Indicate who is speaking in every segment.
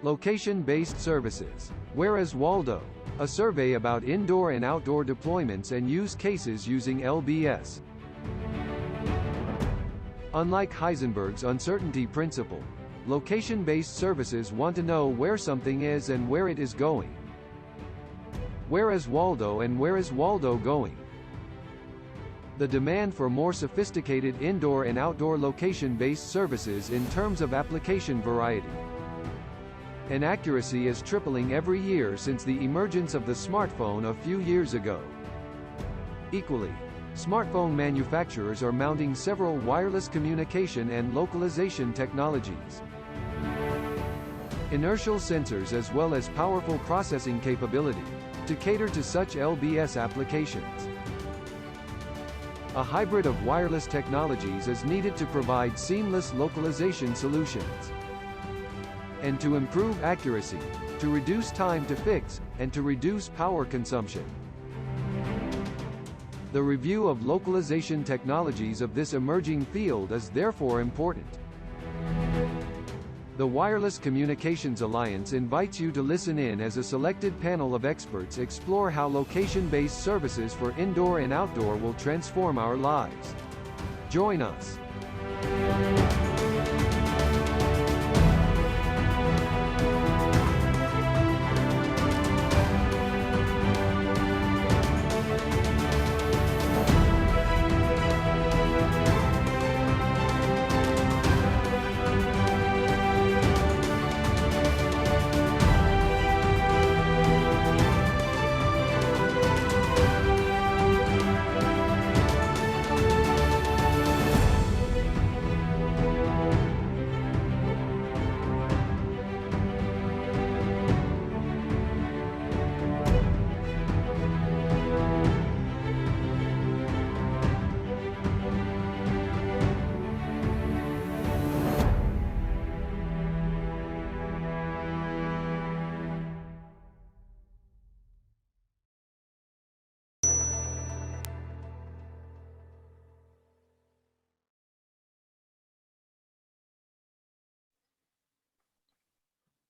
Speaker 1: Location-based services. Whereas Waldo, a survey about indoor and outdoor deployments and use cases using LBS. Unlike Heisenberg's uncertainty principle, location-based services want to know where something is and where it is going. Where is Waldo and where is Waldo going? The demand for more sophisticated indoor and outdoor location-based services in terms of application variety and accuracy is tripling every year since the emergence of the smartphone a few years ago. Equally, smartphone manufacturers are mounting several wireless communication and localization technologies, inertial sensors as well as powerful processing capability to cater to such LBS applications. A hybrid of wireless technologies is needed to provide seamless localization solutions and to improve accuracy, to reduce time to fix, and to reduce power consumption. The review of localization technologies of this emerging field is therefore important. The Wireless Communications Alliance invites you to listen in as a selected panel of experts explore how location-based services for indoor and outdoor will transform our lives. Join us.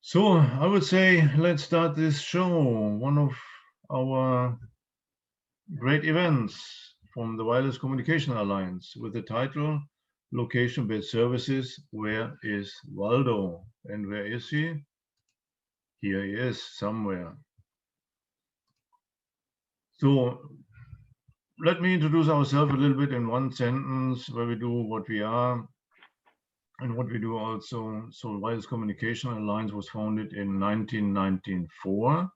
Speaker 2: So I would say let's start this show, one of our great events from the Wireless Communication Alliance with the title Location-Based Services, Where is Waldo? And where is he? Here he is somewhere. So let me introduce ourselves a little bit in one sentence, where we do, what we are, and what we do also. So Wireless Communication Alliance was founded in 1994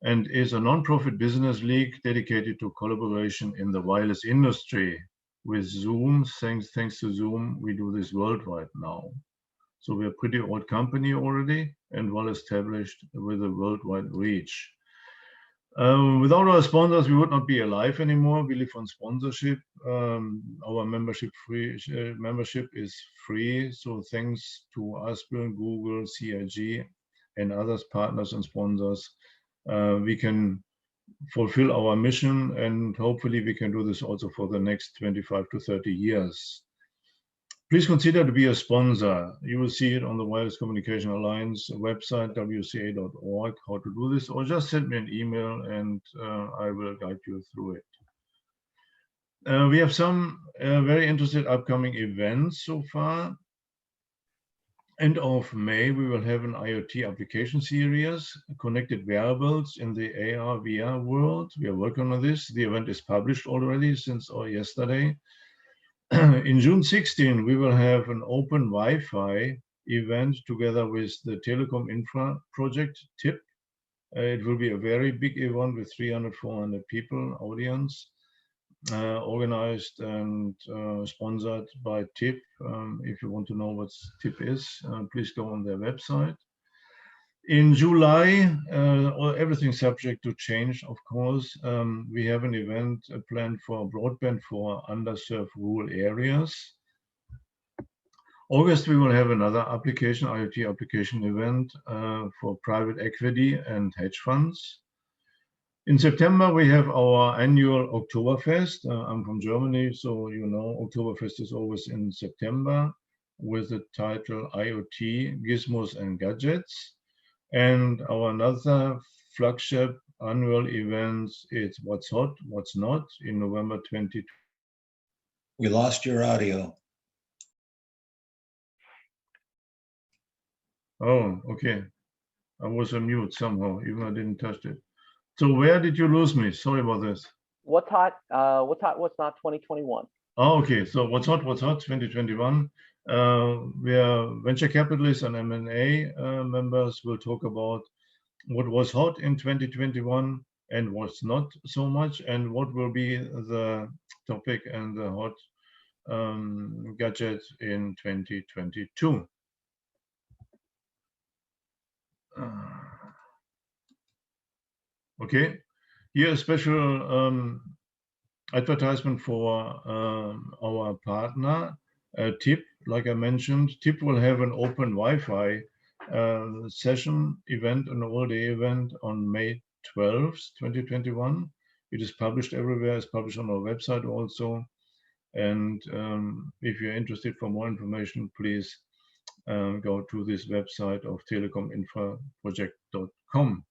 Speaker 2: and is a non-profit business league dedicated to collaboration in the wireless industry. With Zoom, thanks to Zoom, we do this worldwide now. So we're a pretty old company already and well established with a worldwide reach. Without our sponsors, we would not be alive anymore. We live on sponsorship. Our membership is free. So thanks to Aspel, Google, CIG, and others, partners and sponsors, we can fulfill our mission, and hopefully we can do this also for the next 25 to 30 years. Please consider to be a sponsor. You will see it on the Wireless Communication Alliance website, wca.org, how to do this, or just send me an email and I will guide you through it. We have some very interesting upcoming events so far. End of May, we will have an IoT application series, connected wearables in the AR/VR world. We are working on this. The event is published already since yesterday. In June 16, we will have an open Wi-Fi event together with the Telecom Infra project, TIP. It will be a very big event with 300, 400 people audience, organized and sponsored by TIP. If you want to know what TIP is, please go on their website. In July, everything subject to change, of course, we have an event planned for broadband for underserved rural areas. August, we will have another application, IoT application event for private equity and hedge funds. In September, we have our annual Oktoberfest. I'm from Germany, so you know Oktoberfest is always in September with the title IoT, Gizmos and Gadgets. And our another flagship annual events, it's What's Hot, What's Not in November 2020.
Speaker 3: We lost your audio.
Speaker 2: Oh, okay. I was on mute somehow, even I didn't touch it. So where did you lose me? Sorry about this.
Speaker 4: What's hot? What's hot? What's not? 2021.
Speaker 2: Oh, okay. So What's Hot, What's Hot 2021. Where venture capitalists and M&A members will talk about what was hot in 2021 and what's not so much, and what will be the topic and the hot gadget in 2022. Okay, here a special advertisement for our partner, TIP. Like I mentioned, TIP will have an open Wi-Fi session event, an all-day event on May 12th, 2021. It is published everywhere. It's published on our website also. And if you're interested for more information, please go to this website of telecominfraproject.com.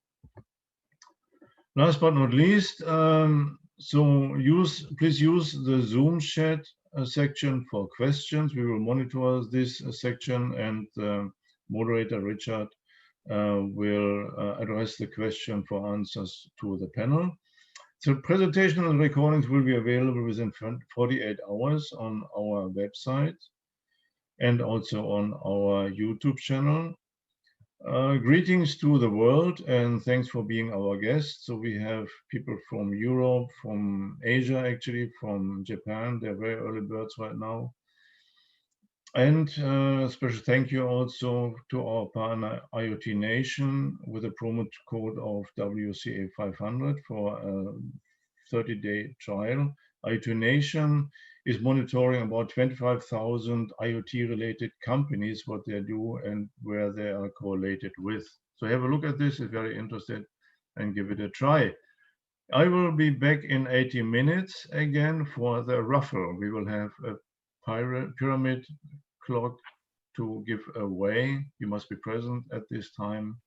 Speaker 2: Last but not least, please use the Zoom chat section for questions. We will monitor this section, and moderator Richard will address the question for answers to the panel. The presentation and recordings will be available within 48 hours on our website and also on our YouTube channel. Greetings to the world, and thanks for being our guest. So we have people from Europe, from Asia, actually, from Japan. They're very early birds right now. And a special thank you also to our partner IoT Nation with a promo code of WCA 500 for a 30-day trial. IoT Nation is monitoring about 25,000 IoT-related companies, what they do and where they are correlated with. So have a look at this if you're very interested, and give it a try. I will be back in 80 minutes again for the raffle. We will have a pyramid clock to give away. You must be present at this time,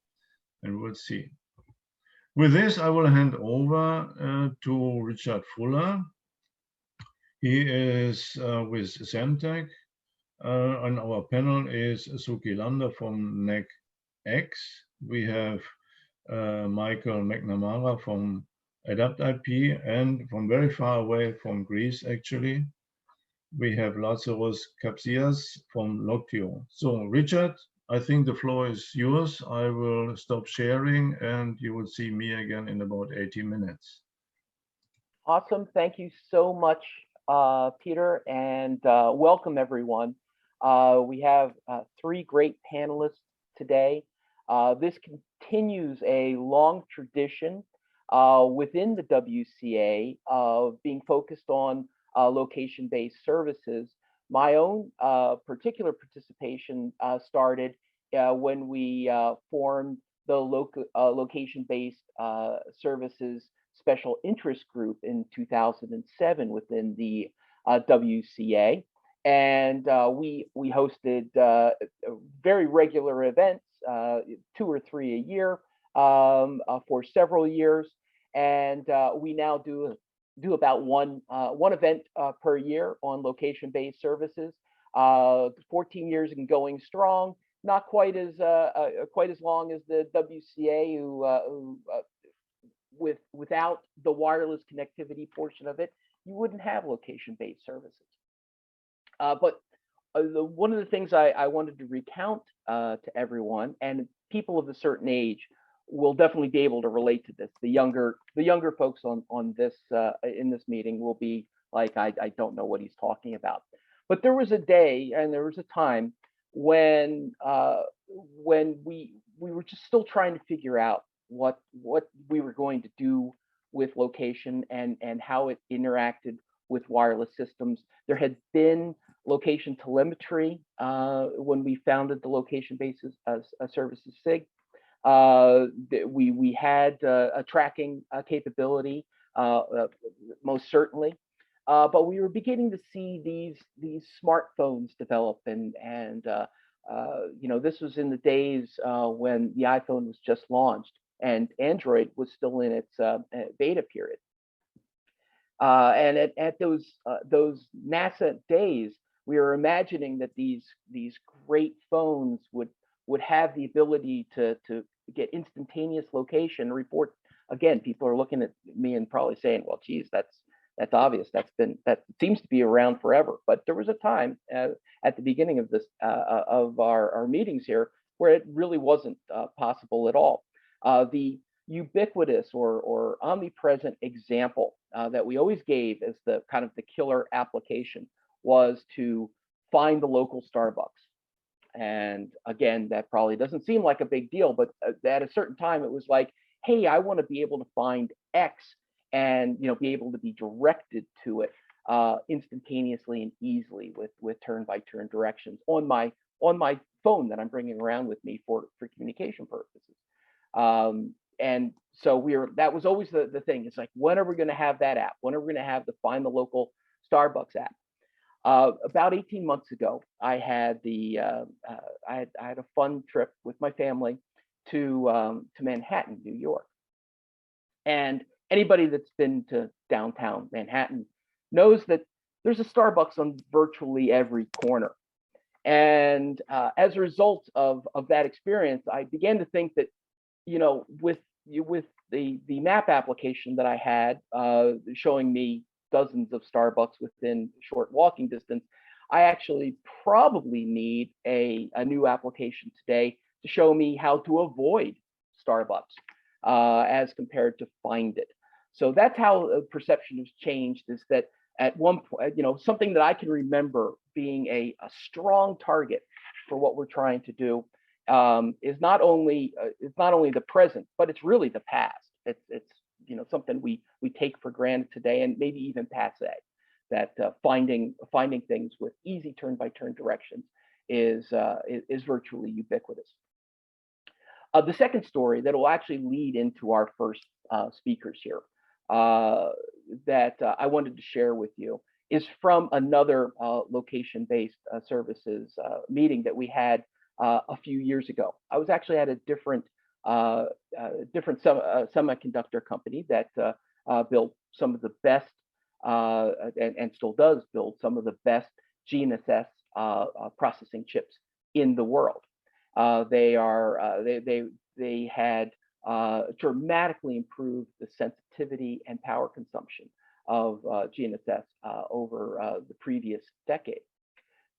Speaker 2: and we'll see. With this, I will hand over to Richard Fuller. He is with Semtech, and our panel is Suki Landa from NECX. We have Michael McNamara from Adapt IP, and from very far away from Greece, actually, we have Lazaros Kapsias from Loctio. So Richard, I think the floor is yours. I will stop sharing, and you will see me again in about 80 minutes.
Speaker 4: Awesome. Thank you so much, Peter, and welcome everyone. We have 3 great panelists today. This continues a long tradition within the WCA of being focused on location-based services. My own particular participation started when we formed the location-based services special interest group in 2007 within the WCA. And we hosted very regular events, 2 or 3 a year for several years. And we now do about one event per year on location-based services. 14 years and going strong. Not quite as long as the WCA, who without the wireless connectivity portion of it, you wouldn't have location-based services. But one of the things I wanted to recount to everyone, and people of a certain age will definitely be able to relate to this. The younger folks on this in this meeting will be like, I don't know what he's talking about. But there was a day and there was a time when we were just still trying to figure out what we were going to do with location and how it interacted with wireless systems. There had been location telemetry when we founded the location-based services SIG. We had a tracking capability, most certainly, but we were beginning to see these smartphones develop, and This was in the days when the iPhone was just launched and Android was still in its beta period. And at those NASA days, we were imagining that these great phones would have the ability to get instantaneous location report. Again, people are looking at me and probably saying, "Well, geez, that's obvious. That seems to be around forever." But there was a time at the beginning of this of our meetings here where it really wasn't possible at all. The ubiquitous or omnipresent example that we always gave as the kind of the killer application was to find the local Starbucks. And again, that probably doesn't seem like a big deal, but at a certain time it was like, hey, I want to be able to find X and be able to be directed to it instantaneously and easily with turn-by-turn directions on my phone that I'm bringing around with me for communication purposes. And so that was always the thing. It's like, when are we going to have that app? When are we going to have the Find the Local Starbucks app? About 18 months ago, I had I had a fun trip with my family to Manhattan, New York. And anybody that's been to downtown Manhattan knows that there's a Starbucks on virtually every corner. And as a result of that experience, I began to think that, with the map application that I had showing me dozens of Starbucks within short walking distance, I actually probably need a new application today to show me how to avoid Starbucks as compared to find it. So that's how perception has changed, is that at one point, something that I can remember being a strong target for what we're trying to do is not only the present, but it's really the past. It's something we take for granted today, and maybe even passe. That finding things with easy turn-by-turn directions is virtually ubiquitous. The second story that will actually lead into our first speakers here that I wanted to share with you is from another location-based services meeting that we had a few years ago. I was actually at a different semiconductor company that built some of the best and still does build some of the best GNSS processing chips in the world. They had dramatically improved the sensitivity and power consumption of GNSS over the previous decade.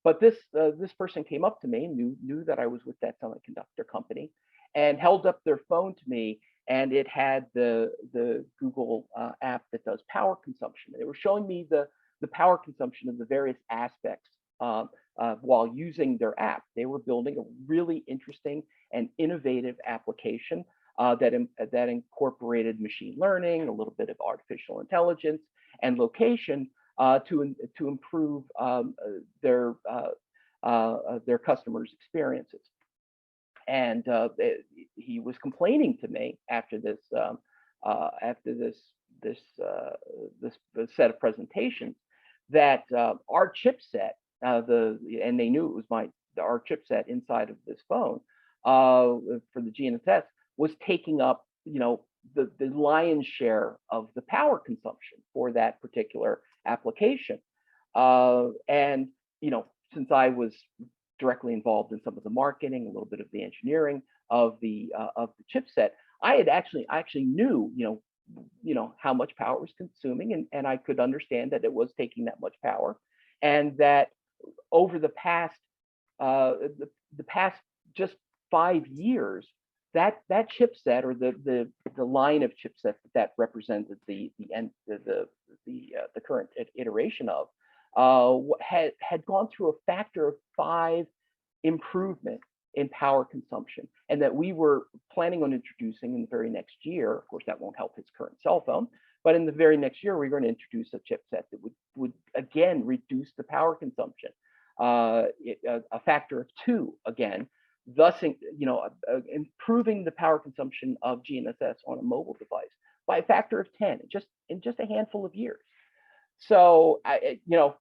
Speaker 4: But this person came up to me and knew that I was with that semiconductor company, and held up their phone to me, and it had the Google app that does power consumption. They were showing me the power consumption of the various aspects while using their app. They were building a really interesting and innovative application that incorporated machine learning, a little bit of artificial intelligence, and location to improve their customers' experiences. And he was complaining to me after this set of presentations that our chipset, and they knew it was our chipset inside of this phone for the GNSS, was taking up the lion's share of the power consumption for that particular application. And since I was directly involved in some of the marketing, a little bit of the engineering of the chipset, I actually knew how much power it was consuming, and I could understand that it was taking that much power, and that over the past just 5 years, that chipset, or the line of chipsets that represented the current iteration of had gone through a factor of 5 improvement in power consumption, and that we were planning on introducing in the very next year. Of course, that won't help his current cell phone, but in the very next year, we're going to introduce a chipset that would again reduce the power consumption a factor of 2 again, thus improving the power consumption of GNSS on a mobile device by a factor of 10 in just a handful of years. So I knew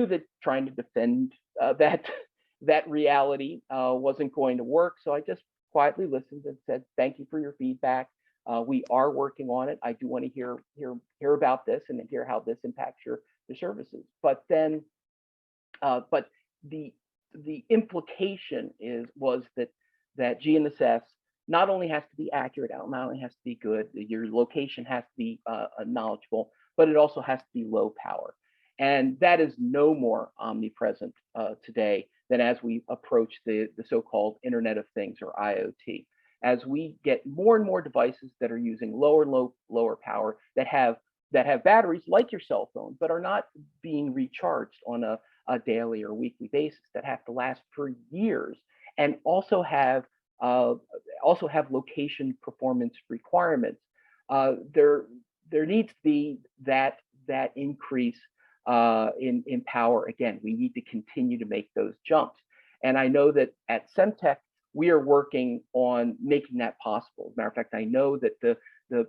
Speaker 4: that trying to defend that that reality wasn't going to work. So I just quietly listened and said, thank you for your feedback. We are working on it. I do want to hear about this and hear how this impacts your services. But then, but the implication was that GNSS not only has to be accurate, not only has to be good, your location has to be knowledgeable, but it also has to be low power. And that is no more omnipresent today than as we approach the so-called Internet of Things, or IoT. As we get more and more devices that are using lower power, that have batteries like your cell phone, but are not being recharged on a daily or weekly basis, that have to last for years, and also have location performance requirements. There needs to be that increase in power. Again, we need to continue to make those jumps. And I know that at Semtech, we are working on making that possible. As a matter of fact, I know that the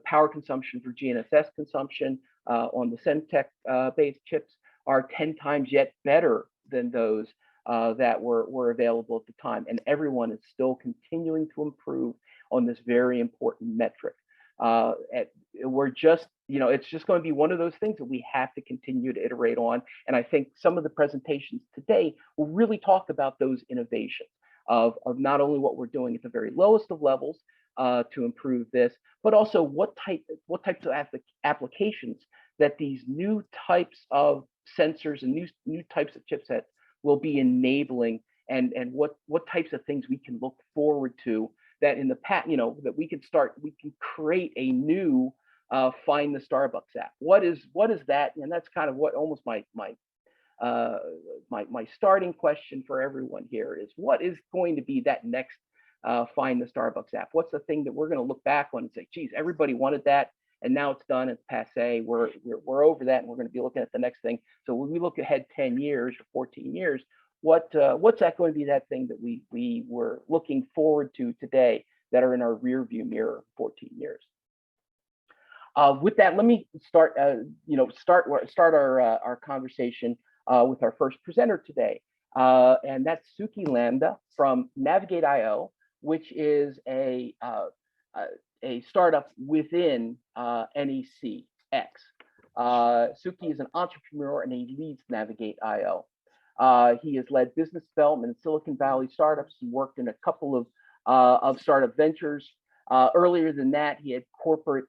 Speaker 4: power consumption for GNSS consumption on the Semtech based chips are 10 times yet better than those that were available at the time. And everyone is still continuing to improve on this very important metric. We're just, it's just going to be one of those things that we have to continue to iterate on. And I think some of the presentations today will really talk about those innovations of not only what we're doing at the very lowest of levels to improve this, but also what types of applications that these new types of sensors and new types of chipsets will be enabling, and what types of things we can look forward to, that in the past, that we can create a new Find the Starbucks app. What is that? And that's kind of what almost my starting question for everyone here is, what is going to be that next Find the Starbucks app? What's the thing that we're going to look back on and say, geez, everybody wanted that, and now it's done, it's passé, we're over that, and we're going to be looking at the next thing. So when we look ahead 10 years or 14 years, what's that going to be, that thing that we were looking forward to today that are in our rear view mirror 14 years? With that, let me start our conversation with our first presenter today, and that's Suki Lambda from Navigate.io, which is a startup within NECX. Suki is an entrepreneur and he leads Navigate.io. He has led business development in Silicon Valley startups. He worked in a couple of startup ventures. Earlier than that, he had corporate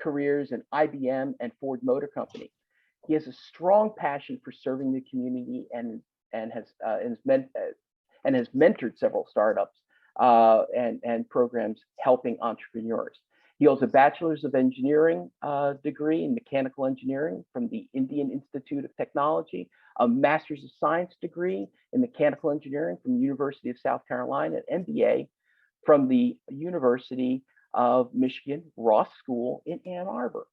Speaker 4: careers in IBM and Ford Motor Company. He has a strong passion for serving the community and has mentored several startups and programs helping entrepreneurs. He holds a bachelor's of engineering degree in mechanical engineering from the Indian Institute of Technology, a master's of science degree in mechanical engineering from the University of South Carolina, an MBA from the University of Michigan Ross School in Ann Arbor.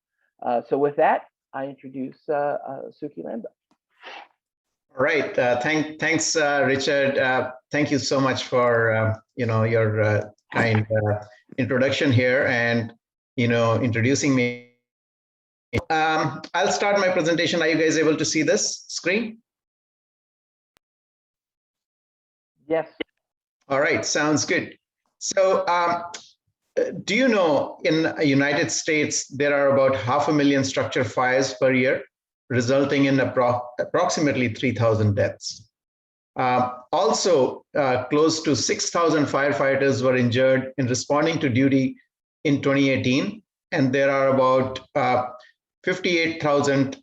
Speaker 4: So with that, I introduce Suki Lambda.
Speaker 5: All right. Thanks, Richard. Thank you so much for your kind introduction here and introducing me. I'll start my presentation. Are you guys able to see this screen?
Speaker 4: Yes.
Speaker 5: All right. Sounds good. So, do you know in the United States there are about 500,000 structure fires per year, resulting in approximately 3,000 deaths. Also, close to 6,000 firefighters were injured in responding to duty in 2018, and there are about 58,000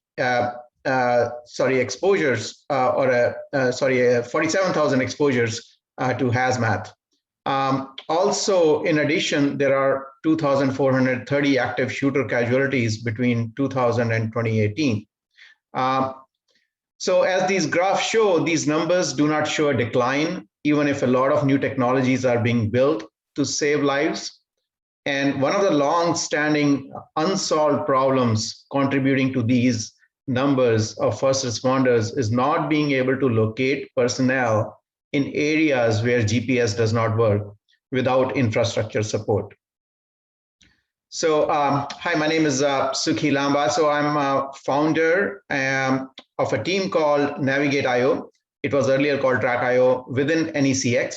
Speaker 5: exposures, 47,000 exposures to hazmat. Also, in addition, there are 2,430 active shooter casualties between 2000 and 2018. So as these graphs show, these numbers do not show a decline, even if a lot of new technologies are being built to save lives. And one of the long-standing unsolved problems contributing to these numbers of first responders is not being able to locate personnel in areas where GPS does not work without infrastructure support. So, hi, my name is Suki Lambda. So I'm a founder of a team called Navigate.io. It was earlier called Track.io within NECX.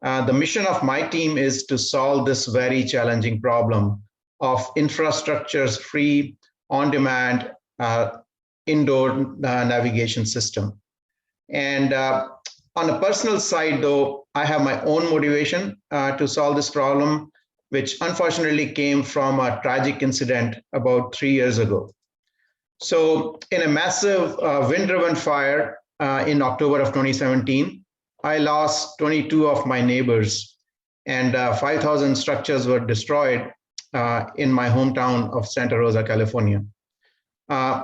Speaker 5: The mission of my team is to solve this very challenging problem of infrastructure's free, on-demand, indoor navigation system. And on a personal side, though, I have my own motivation to solve this problem, which unfortunately came from a tragic incident about 3 years ago. So in a massive wind-driven fire in October of 2017, I lost 22 of my neighbors, and 5,000 structures were destroyed in my hometown of Santa Rosa, California.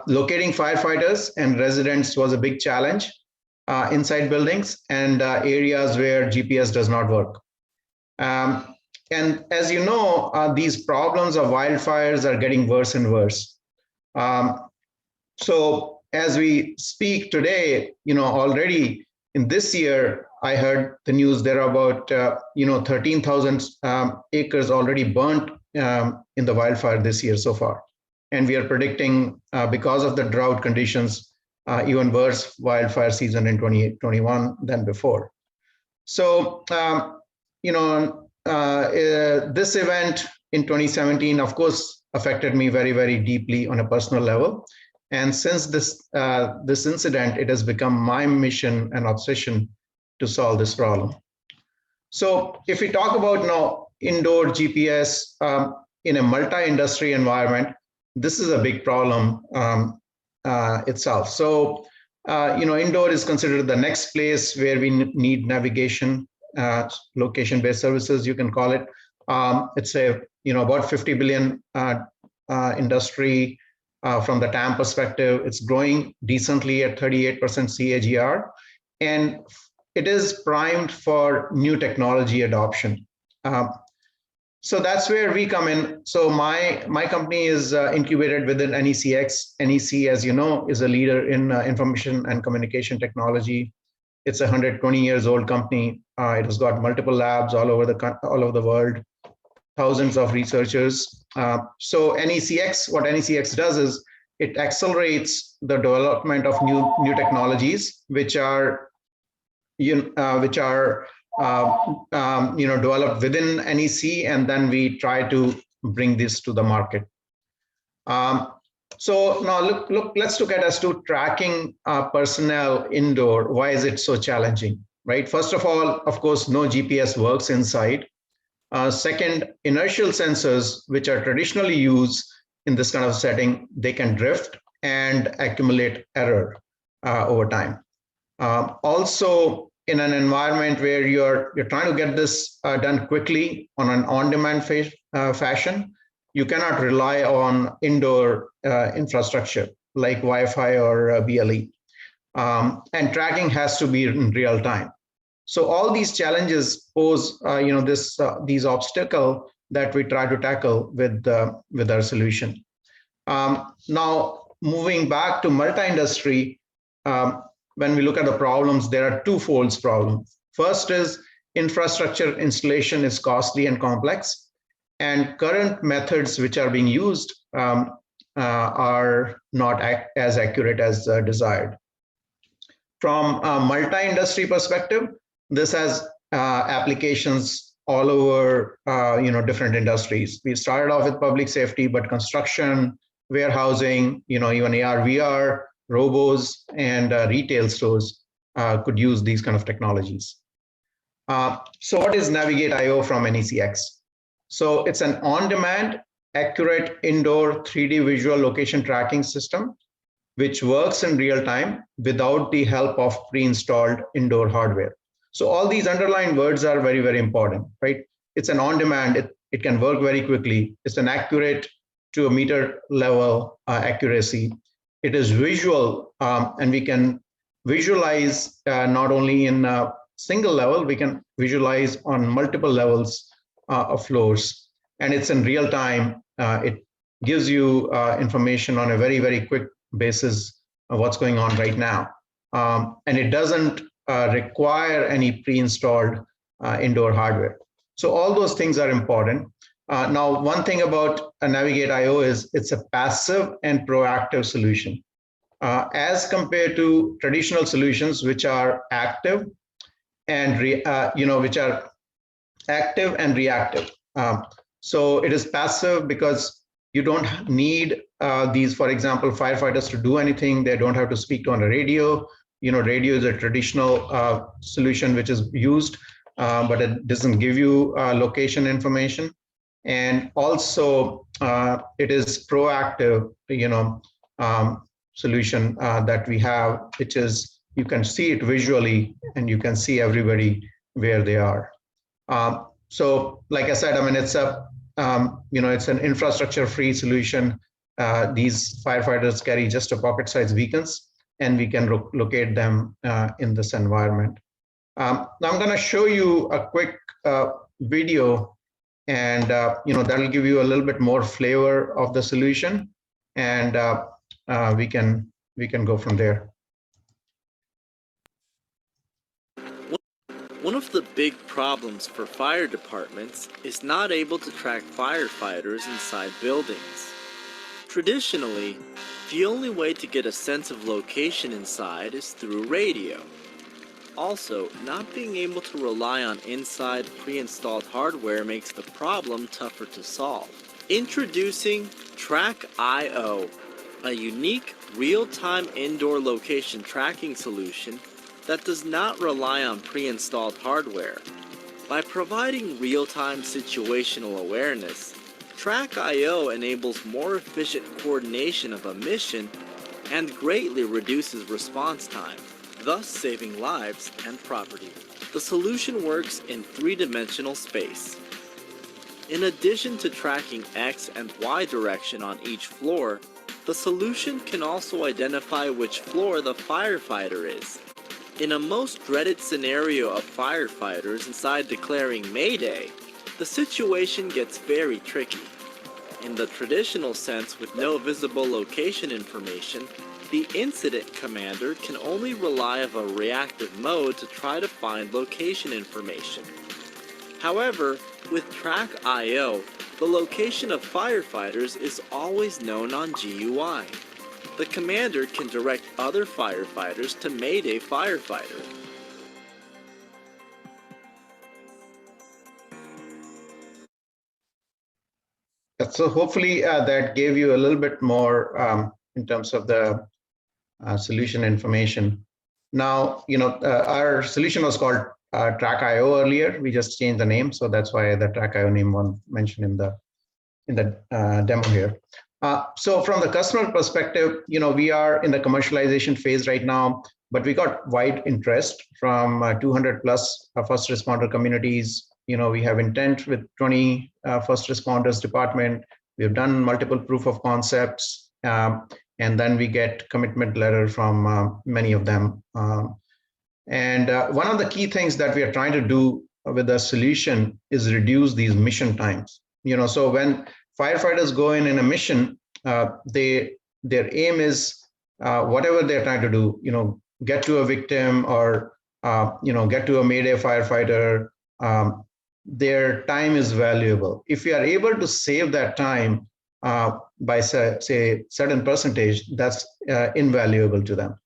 Speaker 5: Locating firefighters and residents was a big challenge inside buildings and areas where GPS does not work. And as you know, these problems of wildfires are getting worse and worse. So as we speak today, already in this year, I heard the news there are about 13,000 acres already burnt in the wildfire this year so far. And we are predicting, because of the drought conditions, even worse wildfire season in 2021 than before. So, this event in 2017, of course, affected me very, very deeply on a personal level. And since this incident, it has become my mission and obsession to solve this problem. So if we talk about now indoor GPS in a multi-industry environment, this is a big problem itself. So, indoor is considered the next place where we need navigation, location-based services, you can call it. It's about 50 billion industry from the TAM perspective. It's growing decently at 38% CAGR, and it is primed for new technology adoption. So that's where we come in. So my company is incubated within NECX. NEC, as you know, is a leader in information and communication technology. It's a 120 years old company. It has got multiple labs all over the world, thousands of researchers. So NECX, what NECX does is it accelerates the development of new technologies, which are developed within NEC, and then we try to bring this to the market. So now let's look at as to tracking personnel indoor. Why is it so challenging, right? First of all, of course, no GPS works inside. Second, inertial sensors, which are traditionally used in this kind of setting, they can drift and accumulate error over time. Also, in an environment where you're trying to get this done quickly on an on-demand fashion, you cannot rely on indoor infrastructure like Wi-Fi or BLE. And tracking has to be in real time. So all these challenges pose, these obstacles that we try to tackle with our solution. Now, moving back to multi-industry, when we look at the problems, there are two-fold problems. First is infrastructure installation is costly and complex, and current methods which are being used are not as accurate as desired. From a multi-industry perspective, this has applications all over different industries. We started off with public safety, but construction, warehousing, even AR, VR, robos, and retail stores could use these kind of technologies. So what is Navigate.io from NECX? So it's an on-demand, accurate indoor 3D visual location tracking system, which works in real time without the help of pre-installed indoor hardware. So all these underlined words are very, very important, right? It's an on-demand, it can work very quickly. It's an accurate to a meter level accuracy. It is visual, and we can visualize not only in a single level, we can visualize on multiple levels of floors. And it's in real time. It gives you information on a very, very quick basis of what's going on right now. And it doesn't require any pre-installed indoor hardware. So all those things are important. Now, one thing about Navigate.io is it's a passive and proactive solution. as compared to traditional solutions, which are active and which are active and reactive. So it is passive because you don't need these, for example, firefighters to do anything. They don't have to speak on a radio. Radio is a traditional solution which is used, but it doesn't give you location information. And also it is proactive, solution that we have, which is you can see it visually and you can see everybody where they are. So like I said, I mean, it's a, it's an infrastructure-free solution. These firefighters carry just a pocket-sized beacons, and we can locate them in this environment. Now I'm going to show you a quick video, and that'll give you a little bit more flavor of the solution, and we can go from there.
Speaker 6: One of the big problems for fire departments is not able to track firefighters inside buildings. Traditionally, the only way to get a sense of location inside is through radio. Also, not being able to rely on inside pre-installed hardware makes the problem tougher to solve. Introducing Track.io, a unique real-time indoor location tracking solution that does not rely on pre-installed hardware. By providing real-time situational awareness, Track.io enables more efficient coordination of a mission and greatly reduces response time, thus saving lives and property. The solution works in three-dimensional space. In addition to tracking X and Y direction on each floor, the solution can also identify which floor the firefighter is. In a most dreaded scenario of firefighters inside declaring Mayday, the situation gets very tricky. In the traditional sense, with no visible location information, the incident commander can only rely on a reactive mode to try to find location information. However, with Track.io, the location of firefighters is always known on GUI. The commander can direct other firefighters to Mayday firefighter.
Speaker 5: So hopefully that gave you a little bit more in terms of the solution information. Now, our solution was called Track.io earlier. We just changed the name, so that's why the Track.io name was mentioned in the demo here. So from the customer perspective, we are in the commercialization phase right now, but we got wide interest from 200 plus first responder communities. We have intent with 20 first responders department. We have done multiple proof of concepts, and then we get commitment letter from many of them. And one of the key things that we are trying to do with the solution is reduce these mission times. So when firefighters go in a mission, their aim is whatever they're trying to do, get to a victim or, get to a Mayday firefighter, their time is valuable. If you are able to save that time by say certain percentage, that's invaluable to them.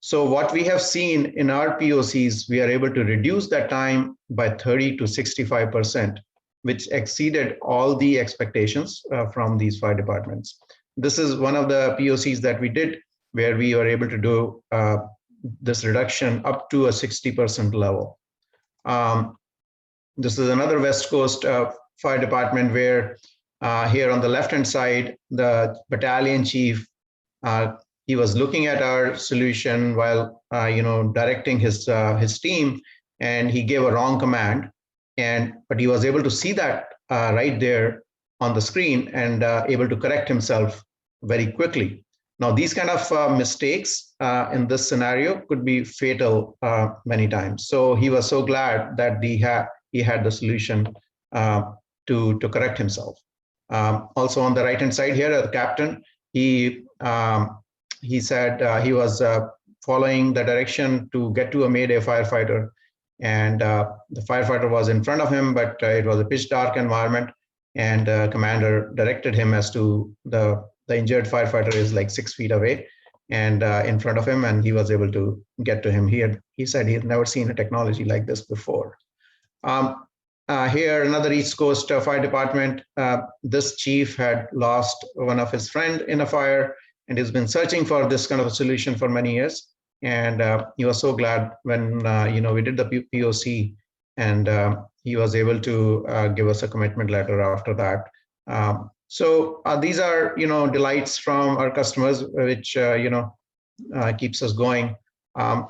Speaker 5: So what we have seen in our POCs, we are able to reduce that time by 30 to 65%, which exceeded all the expectations from these fire departments. This is one of the POCs that we did where we were able to do this reduction up to a 60% level. This is another West Coast fire department where here on the left-hand side, the battalion chief, he was looking at our solution while directing his team, and he gave a wrong command. But he was able to see that right there on the screen and able to correct himself very quickly. Now, these kind of mistakes in this scenario could be fatal many times. So he was so glad that he had the solution to correct himself. Also on the right-hand side here, the captain, he said he was following the direction to get to a Mayday firefighter, and the firefighter was in front of him, but it was a pitch dark environment, and commander directed him as to the injured firefighter is like 6 feet away, and in front of him, and he was able to get to him. He said he had never seen a technology like this before. Here, another East Coast fire department. This chief had lost one of his friend in a fire, and he's been searching for this kind of a solution for many years. And he was so glad when we did the POC, and he was able to give us a commitment letter after that. So these are delights from our customers, which keeps us going.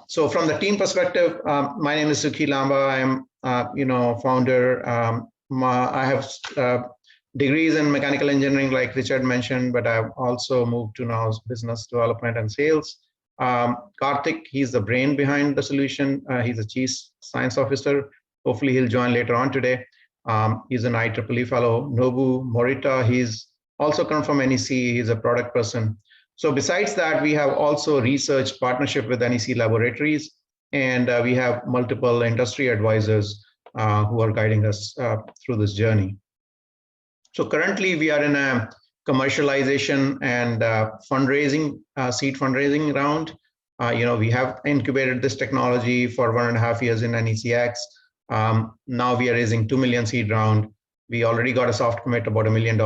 Speaker 5: So from the team perspective, my name is Sukhi Lamba. I am founder. I have degrees in mechanical engineering, like Richard mentioned, but I've also moved to now business development and sales. Karthik, he's the brain behind the solution. He's a chief science officer. Hopefully he'll join later on today. He's an IEEE fellow. Nobu Morita, he's also come from NEC. He's a product person. So besides that, we have also research partnership with NEC laboratories, and we have multiple industry advisors who are guiding us through this journey. So currently we are in a commercialization and fundraising, seed fundraising round. We have incubated this technology for 1.5 years in NECX. Now we are raising 2 million seed round. We already got a soft commit about $1 million,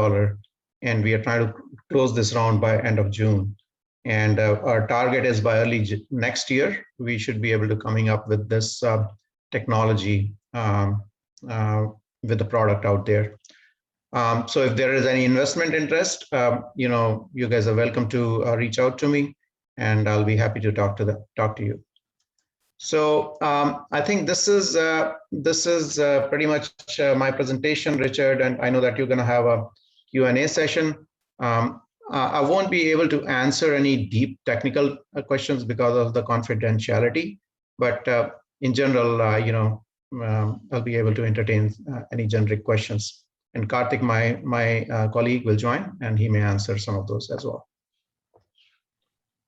Speaker 5: and we are trying to close this round by end of June. And our target is by early next year, we should be able to coming up with this technology with the product out there. So if there is any investment interest, you guys are welcome to reach out to me, and I'll be happy to talk to you. So I think this is pretty much my presentation, Richard, and I know that you're going to have a Q&A session. I won't be able to answer any deep technical questions because of the confidentiality, but in general, I'll be able to entertain any generic questions. And Karthik, my colleague, will join, and he may answer some of those as well.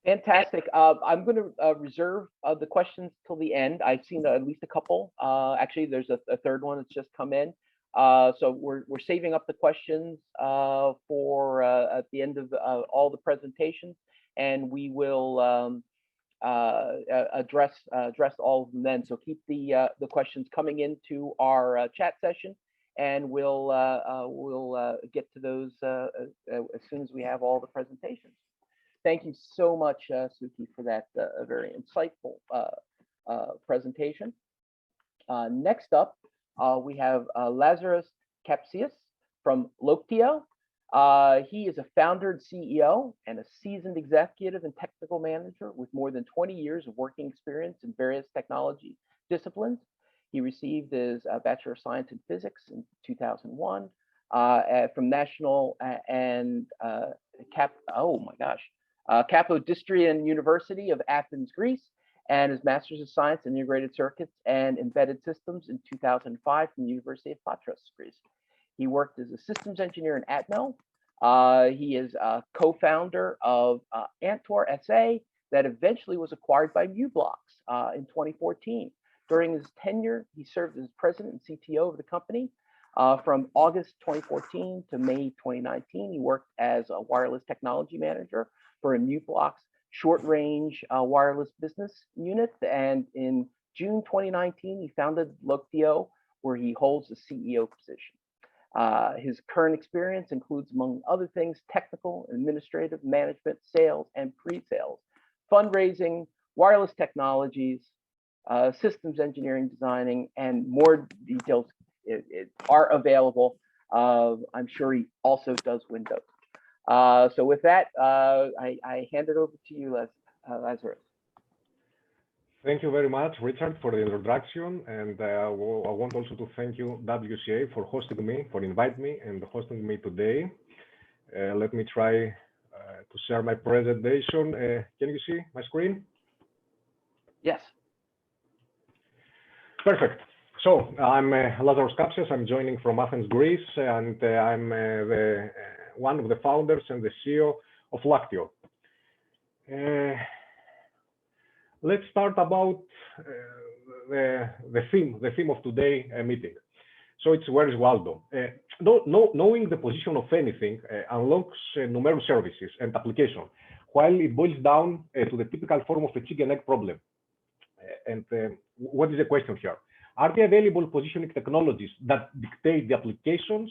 Speaker 4: Fantastic. I'm going to reserve the questions till the end. I've seen at least a couple. Actually, there's a third one that's just come in. So we're saving up the questions for at the end of all the presentations, and we will address all of them then. So keep the questions coming into our chat session, and we'll get to those as soon as we have all the presentations. Thank you so much, Sukhi, for that very insightful presentation. Next up, we have Lazarus Kapsias from Loctio. He is a founder and CEO and a seasoned executive and technical manager with more than 20 years of working experience in various technology disciplines. He received his Bachelor of Science in Physics in 2001 from National and Kapodistrian University of Athens, Greece, and his Master's of Science in Integrated Circuits and Embedded Systems in 2005 from the University of Patras, Greece. He worked as a systems engineer in Atmel. He is a co-founder of Antor SA that eventually was acquired by uBlocks in 2014. During his tenure, he served as president and CTO of the company. From August 2014 to May 2019, he worked as a wireless technology manager for a uBlocks short-range wireless business unit. And in June 2019, he founded Loctio, where he holds the CEO position. His current experience includes, among other things, technical, administrative, management, sales, and pre-sales, fundraising, wireless technologies, systems engineering, designing, and more details are available. I'm sure he also does Windows. So with that, I hand it over to you, Lazarus.
Speaker 7: Thank you very much, Richard, for the introduction. And I want also to thank you, WCA, for hosting me, for inviting me and hosting me today. Let me try to share my presentation. Can you see my screen?
Speaker 4: Yes.
Speaker 7: Perfect. So I'm Lazarus Kapsias. I'm joining from Athens, Greece, and I'm one of the founders and the CEO of Loctio. Let's start about the theme of today's meeting. So it's where is Waldo? Knowing the position of anything unlocks numerous services and applications. while it boils down to the typical form of a chicken egg problem. What is the question here? Are the available positioning technologies that dictate the applications,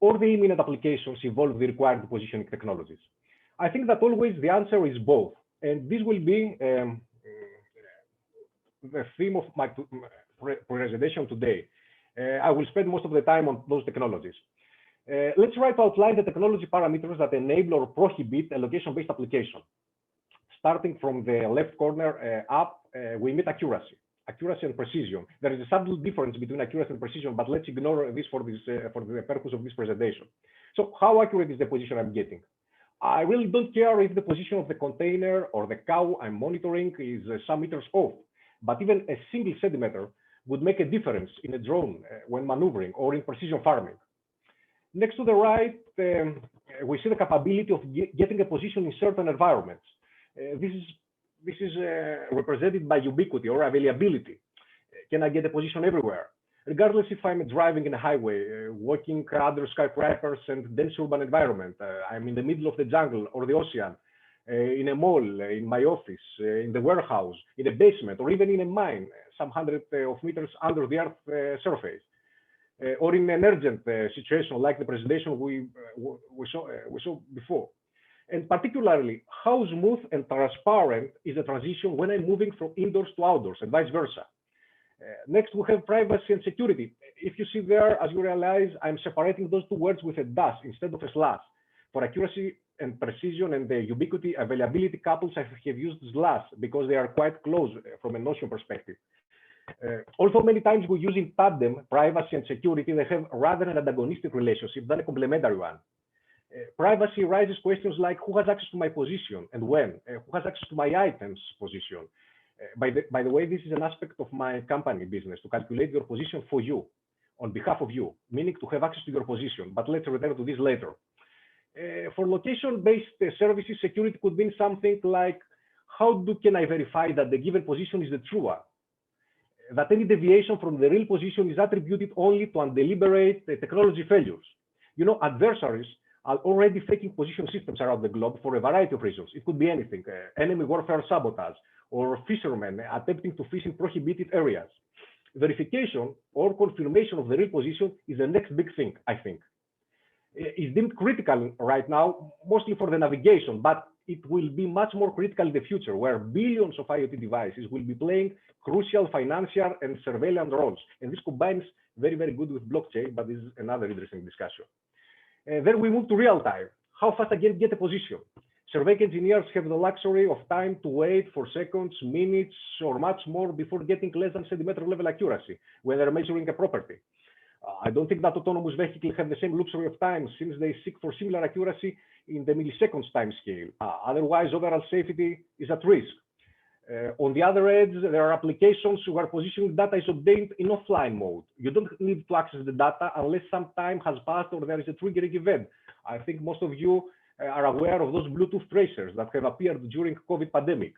Speaker 7: or the imminent applications involve the required positioning technologies? I think that always the answer is both. And this will be the theme of my presentation today. I will spend most of the time on those technologies. Let's try to outline the technology parameters that enable or prohibit a location-based application. Starting from the left corner up, we meet accuracy and precision. There is a subtle difference between accuracy and precision, but let's ignore this for the purpose of this presentation. So how accurate is the position I'm getting? I really don't care if the position of the container or the cow I'm monitoring is some meters off, but even a single centimeter would make a difference in a drone when maneuvering or in precision farming. Next to the right, we see the capability of getting a position in certain environments. This is represented by ubiquity or availability. Can I get a position everywhere? Regardless if I'm driving in a highway, walking under skyscrapers and dense urban environment, I'm in the middle of the jungle or the ocean, in a mall, in my office, in the warehouse, in a basement, or even in a mine, some hundred of meters under the Earth's surface, or in an urgent situation like the presentation we saw before. And particularly, how smooth and transparent is the transition when I'm moving from indoors to outdoors and vice versa. Next, we have privacy and security. If you see there, as you realize, I'm separating those two words with a dash instead of a slash. For accuracy and precision and the ubiquity availability couples, I have used slash because they are quite close from a notion perspective. Although many times we use in tandem privacy and security, they have rather an antagonistic relationship than a complementary one. Privacy raises questions like who has access to my position and when, who has access to my items position. By the way, this is an aspect of my company business, to calculate your position for you, on behalf of you, meaning to have access to your position, but let's return to this later. For location-based services, security could mean something like, can I verify that the given position is the true one? That any deviation from the real position is attributed only to undeliberate technology failures. You know, adversaries are already faking position systems around the globe for a variety of reasons. It could be anything, enemy warfare sabotage, or fishermen attempting to fish in prohibited areas. Verification or confirmation of the real position is the next big thing, I think. It's deemed critical right now, mostly for the navigation, but it will be much more critical in the future, where billions of IoT devices will be playing crucial financial and surveillance roles. And this combines very, very good with blockchain, but this is another interesting discussion. Then we move to real time. How fast I can get a position? Survey engineers have the luxury of time to wait for seconds, minutes, or much more before getting less than centimeter level accuracy when they're measuring a property. I don't think that autonomous vehicles have the same luxury of time, since they seek for similar accuracy in the milliseconds time scale. Otherwise, overall safety is at risk. On the other edge, there are applications where positioning data is obtained in offline mode. You don't need to access the data unless some time has passed or there is a triggering event. I think most of you are aware of those Bluetooth tracers that have appeared during COVID pandemic.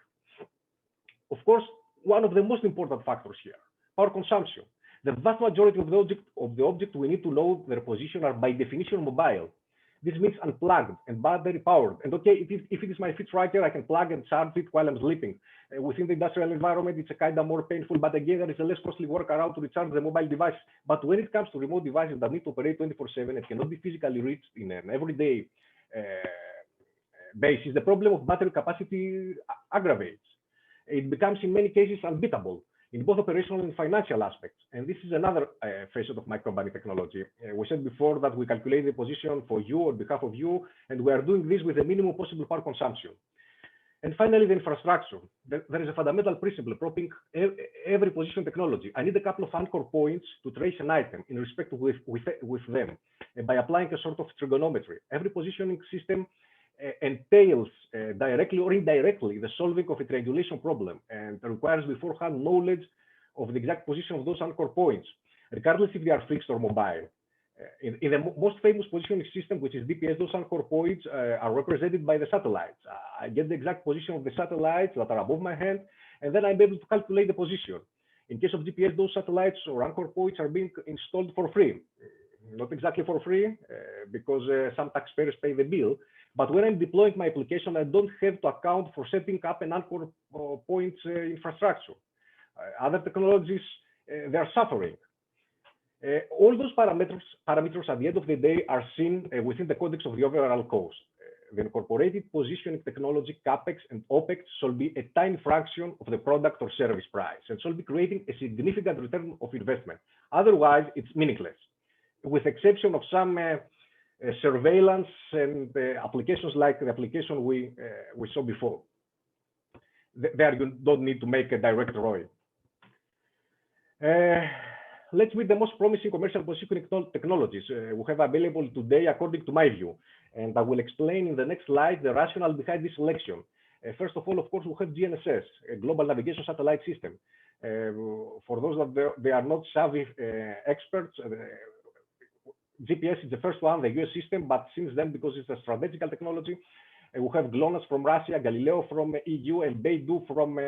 Speaker 7: Of course, one of the most important factors here, power consumption. The vast majority of the objects we need to know their position are by definition mobile. This means unplugged and battery powered. And okay, if it is my fit tracker, I can plug and charge it while I'm sleeping. Within the industrial environment, it's a kind of more painful, but again, there is a less costly workaround to recharge the mobile device. But when it comes to remote devices that need to operate 24/7 and cannot be physically reached in an everyday basis, the problem of battery capacity aggravates. It becomes in many cases unbeatable in both operational and financial aspects. And this is another facet of my company technology. We said before that we calculate the position for you on behalf of you, and we are doing this with the minimum possible power consumption. And finally, the infrastructure. There is a fundamental principle propping every position technology. I need a couple of anchor points to trace an item in respect with them, by applying a sort of trigonometry. Every positioning system entails directly or indirectly the solving of a triangulation problem and requires beforehand knowledge of the exact position of those anchor points, regardless if they are fixed or mobile. In the most famous positioning system, which is GPS, those anchor points are represented by the satellites. I get the exact position of the satellites that are above my head, and then I'm able to calculate the position. In case of GPS, those satellites or anchor points are being installed for free. Not exactly for free, because some taxpayers pay the bill, But when I'm deploying my application, I don't have to account for setting up an anchor points infrastructure. Other technologies, they're suffering. All those parameters at the end of the day are seen within the context of the overall cost. The incorporated positioning technology, CapEx and OpEx, shall be a tiny fraction of the product or service price and shall be creating a significant return of investment. Otherwise, it's meaningless, with exception of some surveillance and applications like the application we saw before. There you don't need to make a direct ROI. Let's meet the most promising commercial positioning technologies we have available today, according to my view. And I will explain in the next slide the rationale behind this selection. First of all, of course, we have GNSS, a Global Navigation Satellite System. For those that they are not savvy experts, GPS is the first one, the US system, but since then, because it's a strategical technology, we have GLONASS from Russia, Galileo from EU, and Beidou from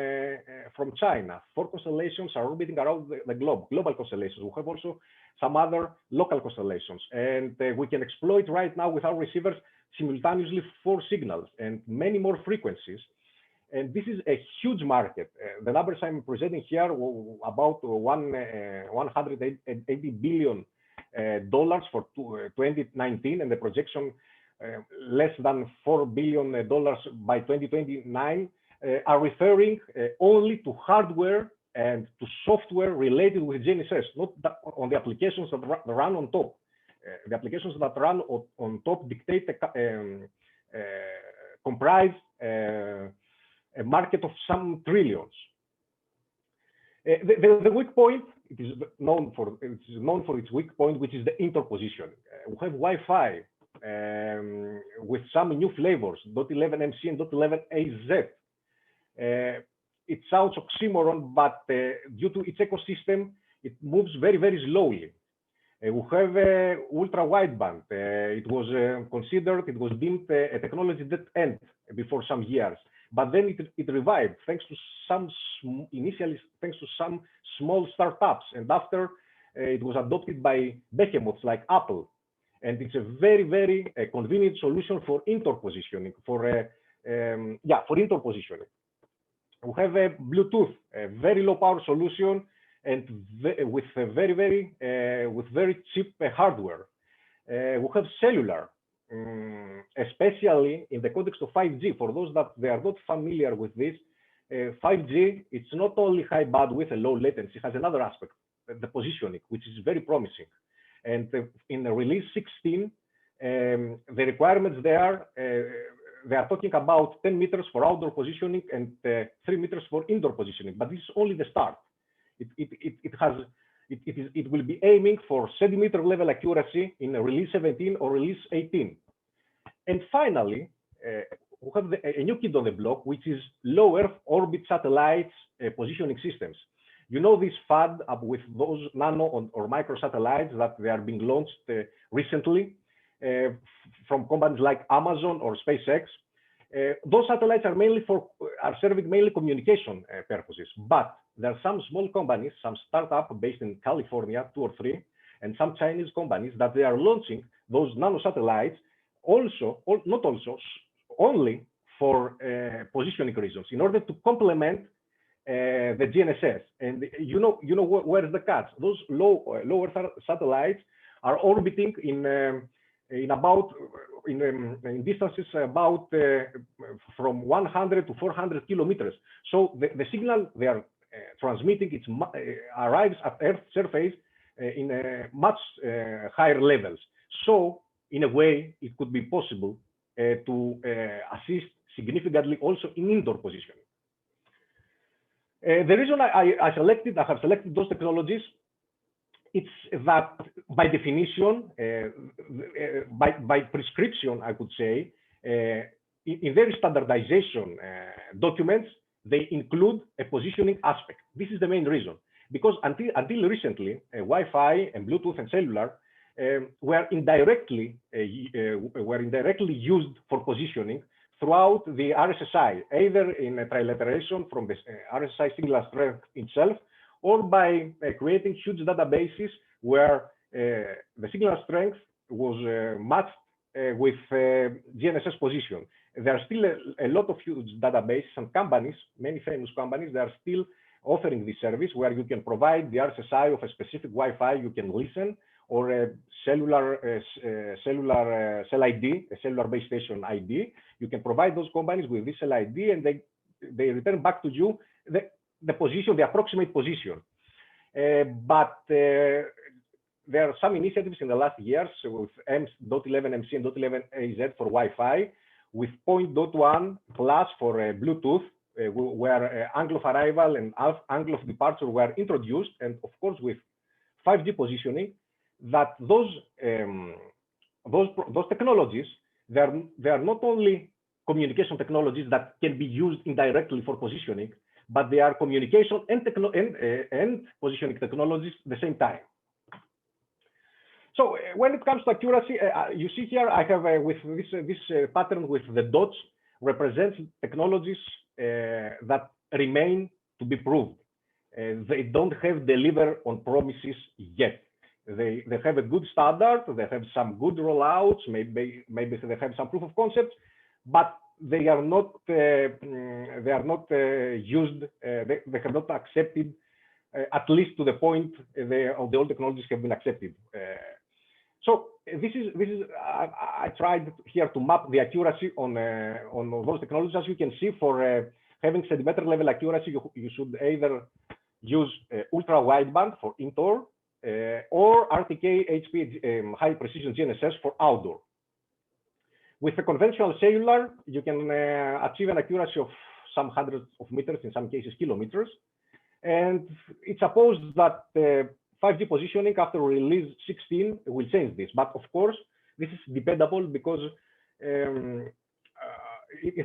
Speaker 7: China. 4 constellations are orbiting around the globe, global constellations. We have also some other local constellations. And we can exploit right now with our receivers simultaneously 4 signals and many more frequencies. And this is a huge market. The numbers I'm presenting here, about $180 billion for 2019, and the projection less than $4 billion by 2029, are referring only to hardware and to software related with GNSS, not on the applications that run on top. The applications that run on top dictate comprise a market of some trillions. The weak point, it is known for its weak point, which is the interposition. We have Wi-Fi with some new flavors, .11mc and .11az. It sounds oxymoron, but due to its ecosystem, it moves very, very slowly. We have ultra wideband. It was considered, it was deemed a technology that ended before some years, but then it revived thanks to some small startups, and after it was adopted by behemoths like Apple. And it's a very, very convenient solution for interpositioning, for interpositioning. We have a Bluetooth, a very low power solution, and with very cheap hardware. We have cellular, especially in the context of 5G. For those that they are not familiar with this, 5G, it's not only high bandwidth and low latency, it has another aspect, the positioning, which is very promising. And in the release 16, the requirements there, they are talking about 10 meters for outdoor positioning and 3 meters for indoor positioning. But this is only the start. It will be aiming for centimeter level accuracy in release 17 or release 18. And finally, we have a new kid on the block, which is low Earth orbit satellites positioning systems. You know this fad up with those nano or micro satellites that they are being launched recently from companies like Amazon or SpaceX. Those satellites are serving mainly communication purposes, but there are some small companies, some startup based in California, 2 or 3, and some Chinese companies that they are launching those nano satellites only for positioning reasons, in order to complement the GNSS. And you know where is the catch? Those lower satellites are orbiting in distances about from 100 to 400 kilometers. So the signal they are transmitting arrives at Earth's surface in much higher levels. So in a way, it could be possible to assist significantly also in indoor positioning. The reason I have selected those technologies, it's that by definition, by prescription, I could say, in their standardization documents, they include a positioning aspect. This is the main reason, because until recently, Wi-Fi and Bluetooth and cellular were indirectly used for positioning throughout the RSSI, either in a trilateration from the RSSI singular strength itself, or by creating huge databases where the signal strength was matched with GNSS position. There are still a lot of huge databases and companies, many famous companies, that are still offering this service where you can provide the RSSI of a specific Wi-Fi you can listen, or a cellular cell ID, a cellular base station ID. You can provide those companies with this cell ID, and they return back to you the position, the approximate position. But there are some initiatives in the last years with M.11MC and .11AZ for Wi-Fi, with 0.1 plus for Bluetooth, where angle of arrival and angle of departure were introduced, and of course with 5G positioning, that those technologies, they are not only communication technologies that can be used indirectly for positioning, but they are communication and positioning technologies at the same time. So when it comes to accuracy, you see here I have with this pattern with the dots represents technologies that remain to be proved. They don't have delivered on promises yet. They have a good standard, they have some good rollouts, maybe they have some proof of concepts, but they are not used. They have not accepted, at least to the point of the old technologies have been accepted. So this is I tried here to map the accuracy on those technologies. As you can see, for having centimeter level accuracy, you should either use ultra wideband for indoor or RTK HP high precision GNSS for outdoor. With a conventional cellular, you can achieve an accuracy of some hundreds of meters, in some cases kilometers. And it's supposed that 5G positioning after release 16 will change this. But of course, this is debatable because it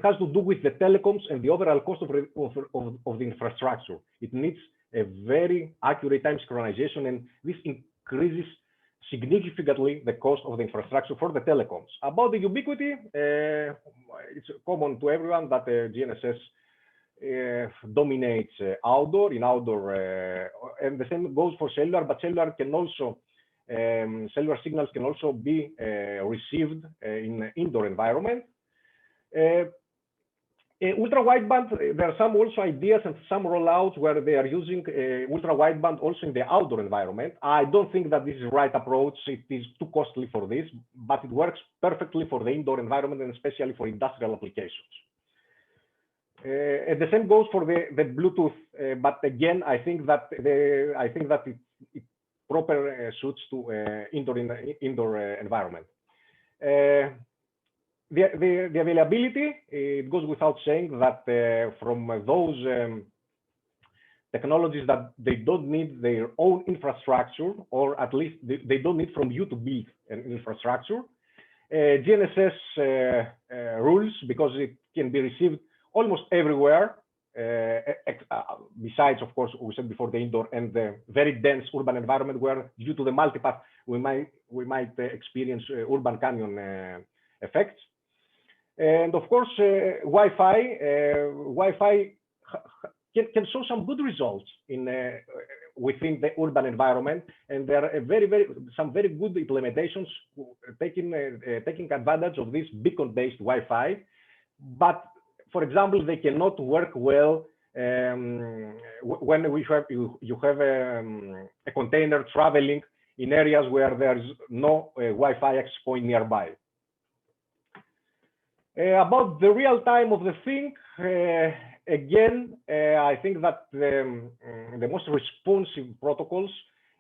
Speaker 7: has to do with the telecoms and the overall cost of the infrastructure. It needs a very accurate time synchronization, and this increases significantly the cost of the infrastructure for the telecoms. About the ubiquity, it's common to everyone that GNSS dominates outdoor, and the same goes for cellular, but cellular can also, cellular signals can also be received in indoor environment. Ultra wideband, there are some also ideas and some rollouts where they are using ultra wideband also in the outdoor environment. I don't think that this is the right approach. It is too costly for this, but it works perfectly for the indoor environment and especially for industrial applications. And the same goes for the Bluetooth, but again, I think that it proper suits to indoor environment. The availability, it goes without saying that from those technologies that they don't need their own infrastructure, or at least they don't need from you to build an infrastructure. GNSS rules, because it can be received almost everywhere, besides, of course, we said before, the indoor and the very dense urban environment where, due to the multipath, we might experience urban canyon effects. And of course, Wi-Fi can show some good results within the urban environment, and there are some very good implementations taking advantage of this beacon-based Wi-Fi. But for example, they cannot work well when you have a container traveling in areas where there is no Wi-Fi access point nearby. About the real time of the thing, again, I think that the most responsive protocols,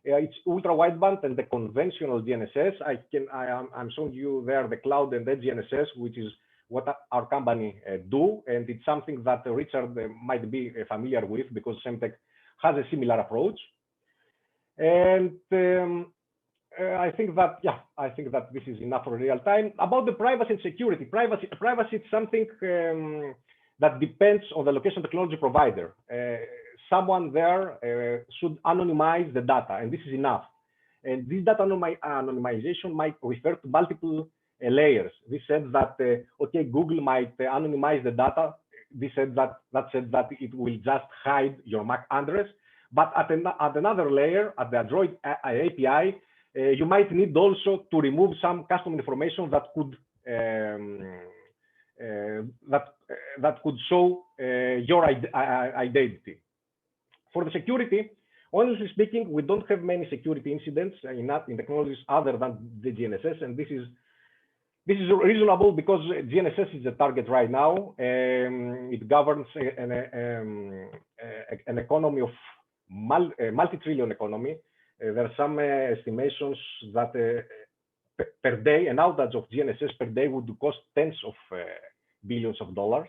Speaker 7: it's ultra wideband and the conventional GNSS. I'm showing you there the cloud and edge GNSS, which is what our company do, and it's something that Richard might be familiar with because Semtech has a similar approach. And I think that this is enough for real time. About the privacy and security, privacy is something that depends on the location technology provider. Someone there should anonymize the data, and this is enough. And this data anonymization might refer to multiple layers. This said that okay, Google might anonymize the data. This said that it will just hide your MAC address. But at another layer, at the Android API, you might need also to remove some custom information that could that could show your identity. For the security, honestly speaking, we don't have many security incidents in technologies other than the GNSS, and this is reasonable because GNSS is the target right now. It governs an economy of multi-trillion economy. There are some estimations that per day, an outage of GNSS per day would cost tens of billions of dollars.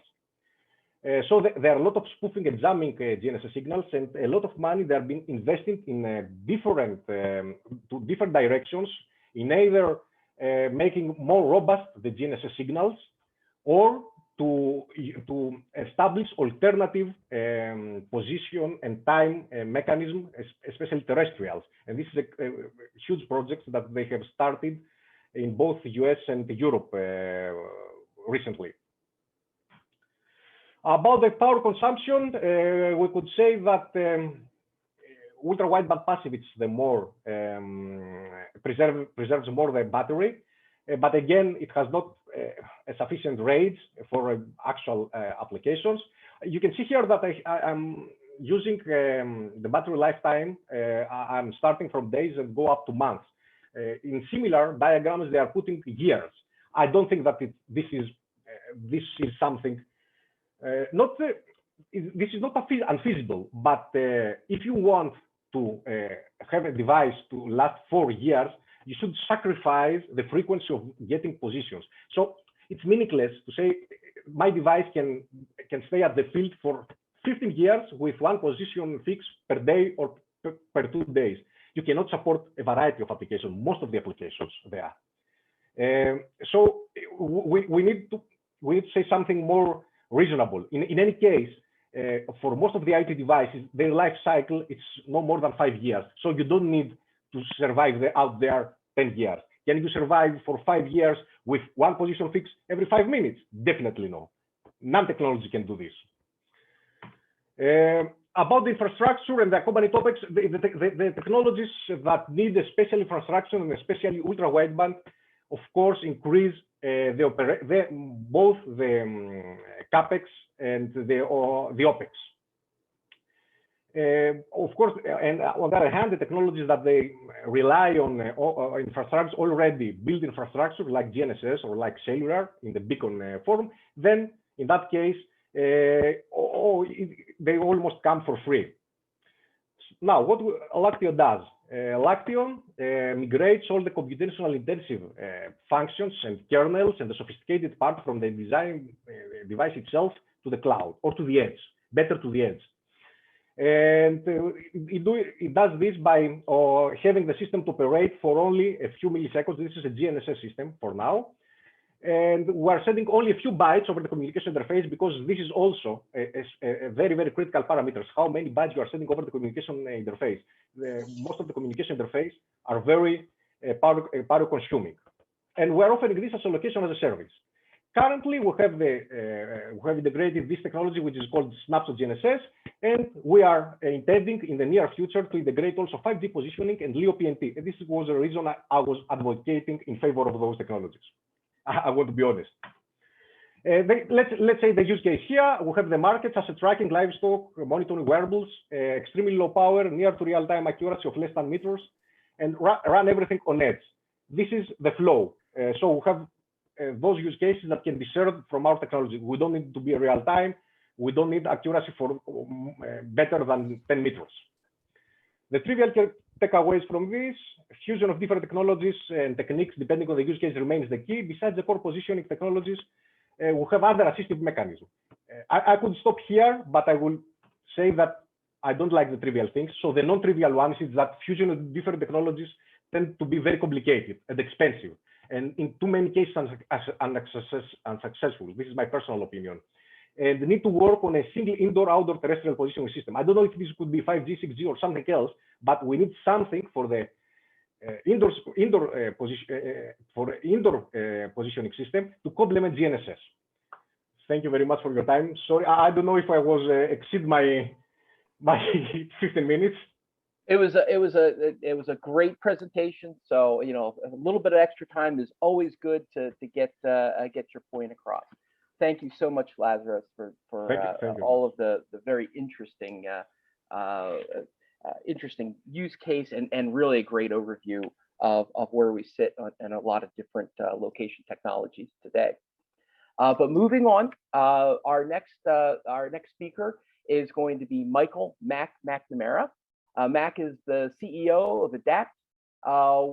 Speaker 7: So there are a lot of spoofing and jamming GNSS signals, and a lot of money they have been investing in different directions, in either making more robust the GNSS signals, or to establish alternative position and time mechanism, especially terrestrials. And this is a huge project that they have started in both the US and Europe recently. About the power consumption, we could say that ultra wideband passive, it's the more preserves more the battery, but again, it has not a sufficient range for actual applications. You can see here that I'm using the battery lifetime. I'm starting from days and go up to months. In similar diagrams, they are putting years. I don't think that this is something. This is not unfeasible, but if you want to have a device to last 4 years, you should sacrifice the frequency of getting positions. So it's meaningless to say my device can stay at the field for 15 years with one position fix per day or per 2 days. You cannot support a variety of applications, most of the applications there. So we need to say something more reasonable. In any case, for most of the IT devices, their life cycle is no more than 5 years. So you don't need to survive out there 10 years. Can you survive for 5 years with one position fix every 5 minutes? Definitely no. None technology can do this. About the infrastructure and the accompanying topics, the technologies that need a special infrastructure and especially ultra wideband, of course, increase both the capex and the opex. Of course, and on the other hand, the technologies that they rely on infrastructure, already built infrastructure like GNSS or like cellular in the beacon form, then in that case, they almost come for free. Now, what Lactio does? Lactio migrates all the computational intensive functions and kernels and the sophisticated part from the device itself to the cloud or to the edge, better to the edge. And it does this by having the system to operate for only a few milliseconds. This is a GNSS system for now. And we're sending only a few bytes over the communication interface because this is also a very, very critical parameters, how many bytes you are sending over the communication interface. Most of the communication interface are very power consuming. And we're offering this as a location as a service. Currently, we have integrated this technology, which is called Snapshot GNSS, and we are intending in the near future to integrate also 5G positioning and LEO PNT. And this was the reason I was advocating in favor of those technologies. I want to be honest. Let's say the use case here, we have the markets as a tracking livestock, monitoring wearables, extremely low power, near to real-time accuracy of less than meters, and run everything on edge. This is the flow. So we have those use cases that can be served from our technology. We don't need to be real-time. We don't need accuracy for better than 10 meters. The trivial takeaways from this, fusion of different technologies and techniques depending on the use case remains the key. Besides the core positioning technologies, we have other assistive mechanisms. I could stop here, but I will say that I don't like the trivial things. So the non-trivial ones is that fusion of different technologies tend to be very complicated and expensive, and in too many cases unsuccessful. This is my personal opinion. And need to work on a single indoor-outdoor terrestrial positioning system. I don't know if this could be 5G, 6G, or something else, but we need something for the indoor positioning system to complement GNSS. Thank you very much for your time. Sorry, I don't know if I was exceed my 15 minutes.
Speaker 4: It was a great presentation. So, you know, a little bit of extra time is always good to get your point across. Thank you so much, Lazarus, for
Speaker 7: Thank you.
Speaker 4: all of the very interesting interesting use case and really a great overview of where we sit in a lot of different location technologies today. But moving on, our next speaker is going to be Michael McNamara. Mac is the CEO of Adapt,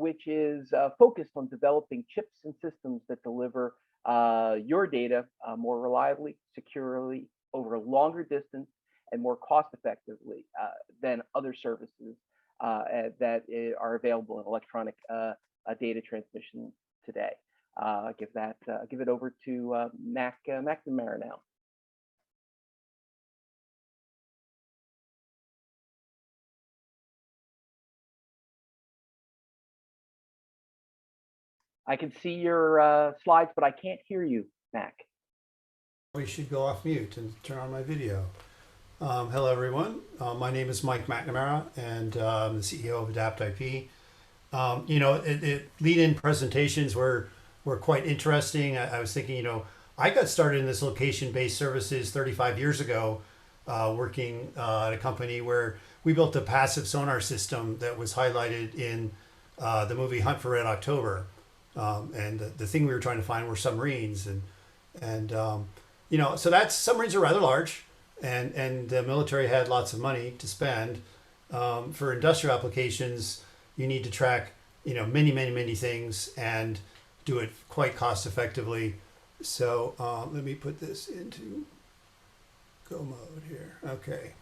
Speaker 4: which is focused on developing chips and systems that deliver your data more reliably, securely, over a longer distance, and more cost effectively than other services that are available in electronic data transmission today. Give it over to Mac McNamara now. I can see your slides, but I can't hear you, Mac.
Speaker 8: We should go off mute and turn on my video. Hello, everyone. My name is Mike McNamara, and I'm the CEO of Adapt IP. You know, lead-in presentations were quite interesting. I was thinking, you know, I got started in this location-based services 35 years ago, working at a company where we built a passive sonar system that was highlighted in the movie Hunt for Red October. And the thing we were trying to find were submarines, and you know, so submarines are rather large, and the military had lots of money to spend. For industrial applications, you need to track, you know, many things and do it quite cost effectively. So let me put this into go mode here. Okay.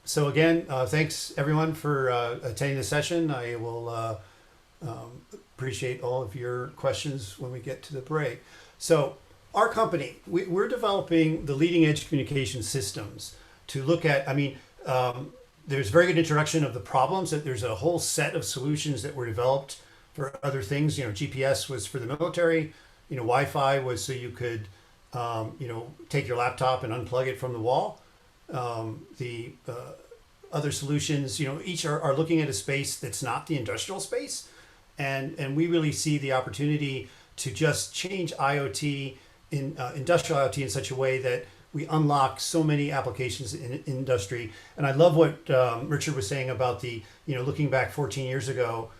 Speaker 8: So again, thanks everyone for attending the session. I will appreciate all of your questions when we get to the break. So our company, we're developing the leading edge communication systems to look at, I mean, there's very good introduction of the problems, that there's a whole set of solutions that were developed for other things. You know, GPS was for the military, you know, Wi-Fi was so you could, you know, take your laptop and unplug it from the wall. The other solutions, you know, each are looking at a space that's not the industrial space. And we really see the opportunity to just change IoT in industrial IoT in such a way that we unlock so many applications in industry. And I love what Richard was saying about the, you know, looking back 14 years ago,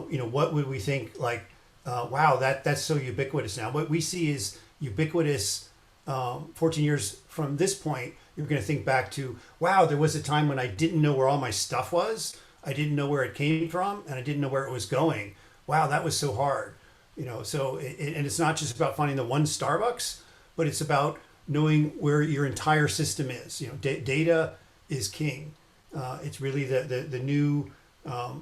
Speaker 8: you know, what would we think like, wow, that's so ubiquitous now. What we see is ubiquitous 14 years from this point. You're going to think back to, wow, there was a time when I didn't know where all my stuff was. I didn't know where it came from, and I didn't know where it was going. Wow, that was so hard. You know, so and it's not just about finding the one Starbucks, but it's about knowing where your entire system is. You know, data is king. It's really the new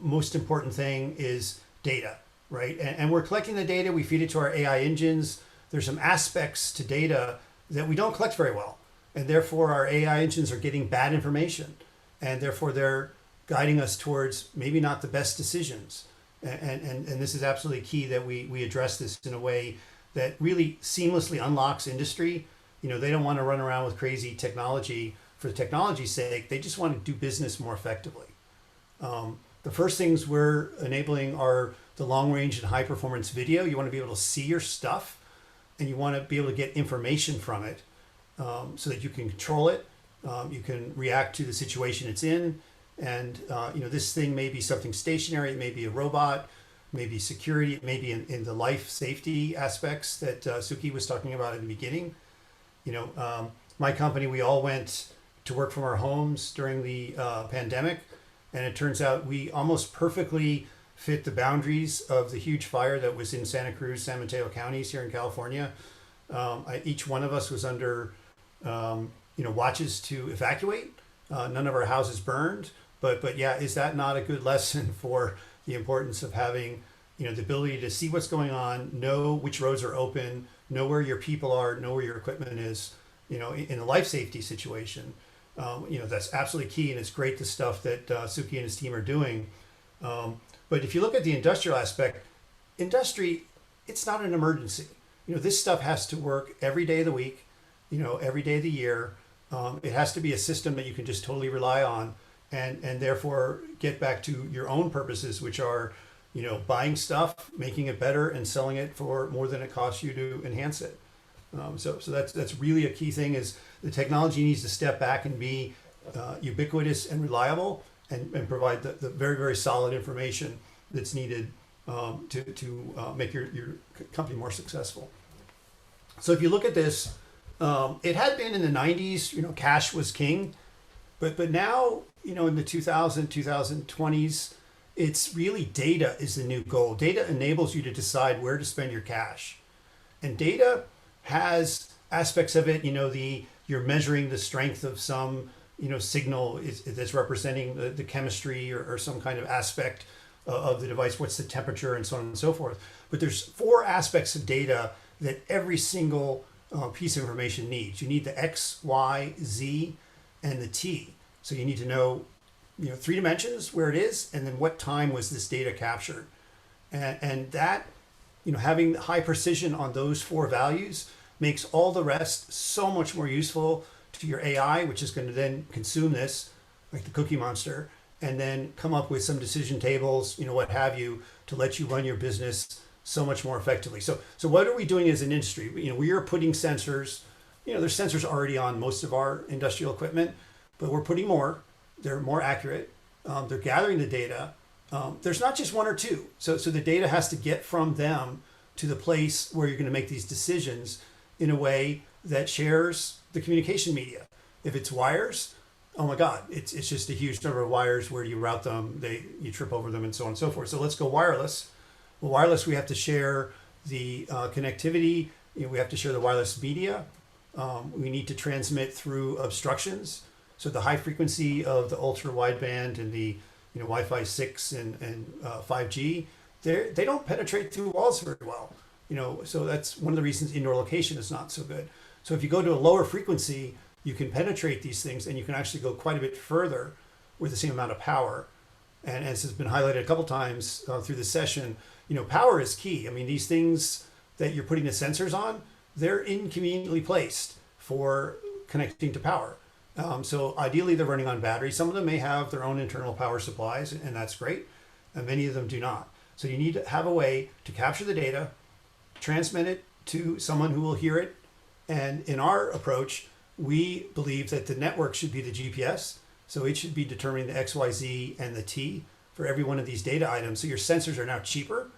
Speaker 8: most important thing is data, right? And we're collecting the data. We feed it to our AI engines. There's some aspects to data that we don't collect very well, and therefore our AI engines are getting bad information, and therefore they're guiding us towards maybe not the best decisions. And this is absolutely key that we address this in a way that really seamlessly unlocks industry. You know, they don't want to run around with crazy technology for the technology's sake. They just want to do business more effectively. The first things we're enabling are the long range and high performance video. You want to be able to see your stuff, and you want to be able to get information from it so that you can control it. You can react to the situation it's in. And, you know, this thing may be something stationary, it may be a robot, maybe security, it may be in the life safety aspects that Suki was talking about in the beginning. You know, my company, we all went to work from our homes during the pandemic, and it turns out we almost perfectly fit the boundaries of the huge fire that was in Santa Cruz, San Mateo counties here in California. Each one of us was under, you know, watches to evacuate. None of our houses burned. But yeah, is that not a good lesson for the importance of having, you know, the ability to see what's going on, know which roads are open, know where your people are, know where your equipment is, you know, in a life safety situation. You know, that's absolutely key, and it's great the stuff that Suki and his team are doing. But if you look at the industrial aspect, industry, it's not an emergency. You know, this stuff has to work every day of the week, you know, every day of the year. It has to be a system that you can just totally rely on. and therefore get back to your own purposes, which are, buying stuff, making it better, and selling it for more than it costs you to enhance it. So that's really a key thing, is the technology needs to step back and be ubiquitous and reliable, and provide the very, very solid information that's needed to make your company more successful. So if you look at this, it had been in the 90s, cash was king, but now, in the 2020s, it's really data is the new goal. Data enables you to decide where to spend your cash. And data has aspects of it, you're measuring the strength of some, signal that's representing the chemistry or some kind of aspect of the device, what's the temperature, and so on and so forth. But there's 4 aspects of data that every single piece of information needs. You need the X, Y, Z, and the T. So you need to know, 3 dimensions, where it is, and then what time was this data captured. And that, having high precision on those 4 values makes all the rest so much more useful to your AI, which is going to then consume this, like the Cookie Monster, and then come up with some decision tables, what have you, to let you run your business so much more effectively. So what are we doing as an industry? We are putting sensors, there's sensors already on most of our industrial equipment, but we're putting more. They're more accurate. They're gathering the data. There's not just 1 or 2. So the data has to get from them to the place where you're going to make these decisions in a way that shares the communication media. If it's wires, oh my God, it's just a huge number of wires. Where do you route them? You trip over them, and so on and so forth. So let's go wireless. Well, wireless, we have to share the connectivity. We have to share the wireless media. We need to transmit through obstructions. So the high frequency of the ultra wideband and the Wi-Fi 6 and 5G, they don't penetrate through walls very well. So that's one of the reasons indoor location is not so good. So if you go to a lower frequency, you can penetrate these things, and you can actually go quite a bit further with the same amount of power. And as has been highlighted a couple times through the session, power is key. I mean, these things that you're putting the sensors on, they're inconveniently placed for connecting to power. So ideally, they're running on batteries. Some of them may have their own internal power supplies, and that's great. And many of them do not. So you need to have a way to capture the data, transmit it to someone who will hear it. And in our approach, we believe that the network should be the GPS. So it should be determining the X, Y, Z, and the T for every one of these data items. So your sensors are now cheaper.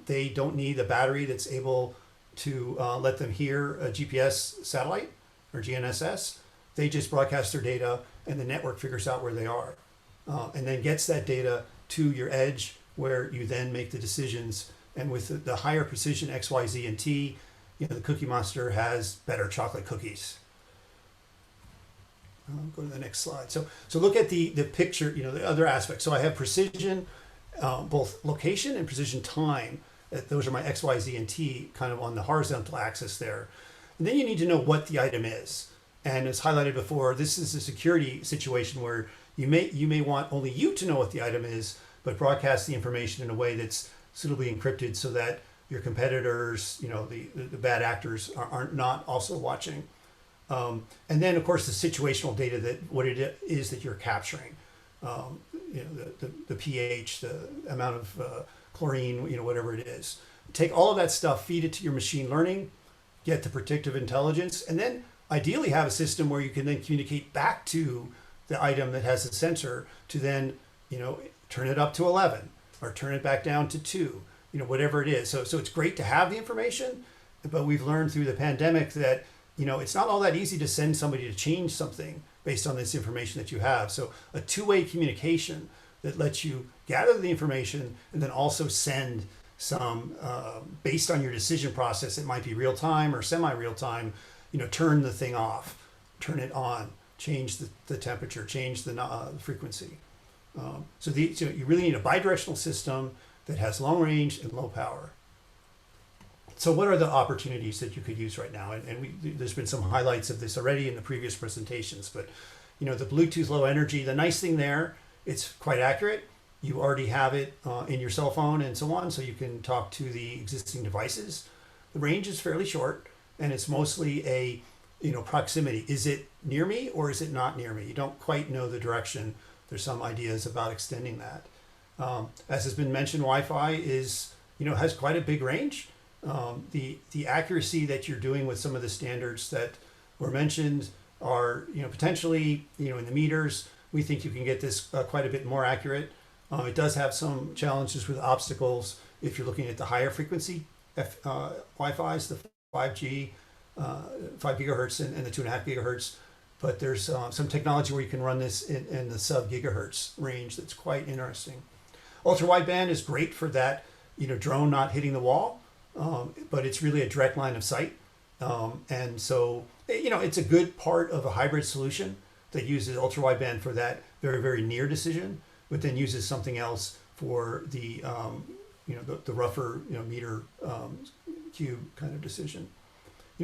Speaker 8: They don't need a battery that's able to let them hear a GPS satellite or GNSS. They just broadcast their data, and the network figures out where they are, and then gets that data to your edge, where you then make the decisions. And with the higher precision X, Y, Z, and T, the Cookie Monster has better chocolate cookies. Go to the next slide. So look at the picture, the other aspects. So I have precision, both location and precision time. Those are my X, Y, Z, and T kind of on the horizontal axis there. And then you need to know what the item is. And as highlighted before, this is a security situation where you may want only you to know what the item is, but broadcast the information in a way that's suitably encrypted so that your competitors, the bad actors are not also watching. And then, of course, the situational data, that what it is that you're capturing, the pH, the amount of chlorine, whatever it is. Take all of that stuff, feed it to your machine learning, get the predictive intelligence, and then ideally have a system where you can then communicate back to the item that has the sensor to then, turn it up to 11 or turn it back down to 2, whatever it is. So it's great to have the information, but we've learned through the pandemic that, it's not all that easy to send somebody to change something based on this information that you have. So a two-way communication that lets you gather the information and then also send some, based on your decision process, it might be real time or semi-real time, turn the thing off, turn it on, change the temperature, change the frequency. So you really need a bidirectional system that has long range and low power. So what are the opportunities that you could use right now? And there's been some highlights of this already in the previous presentations, but the Bluetooth Low Energy, the nice thing there, it's quite accurate. You already have it in your cell phone and so on, so you can talk to the existing devices. The range is fairly short, and it's mostly a proximity. Is it near me or is it not near me? You don't quite know the direction there's some ideas about extending that. As has been mentioned, Wi-Fi is, has quite a big range. The accuracy that you're doing with some of the standards that were mentioned are, potentially, in the meters. We think you can get this quite a bit more accurate. It does have some challenges with obstacles if you're looking at the higher frequency Wi-Fi's, the 5G, 5 gigahertz and the 2.5 gigahertz. But there's some technology where you can run this in the sub gigahertz range that's quite interesting. Ultra wideband is great for that, drone not hitting the wall, but it's really a direct line of sight. And so, it's a good part of a hybrid solution that uses ultra wideband for that very, very near decision, but then uses something else for the, the rougher, meter cube kind of decision.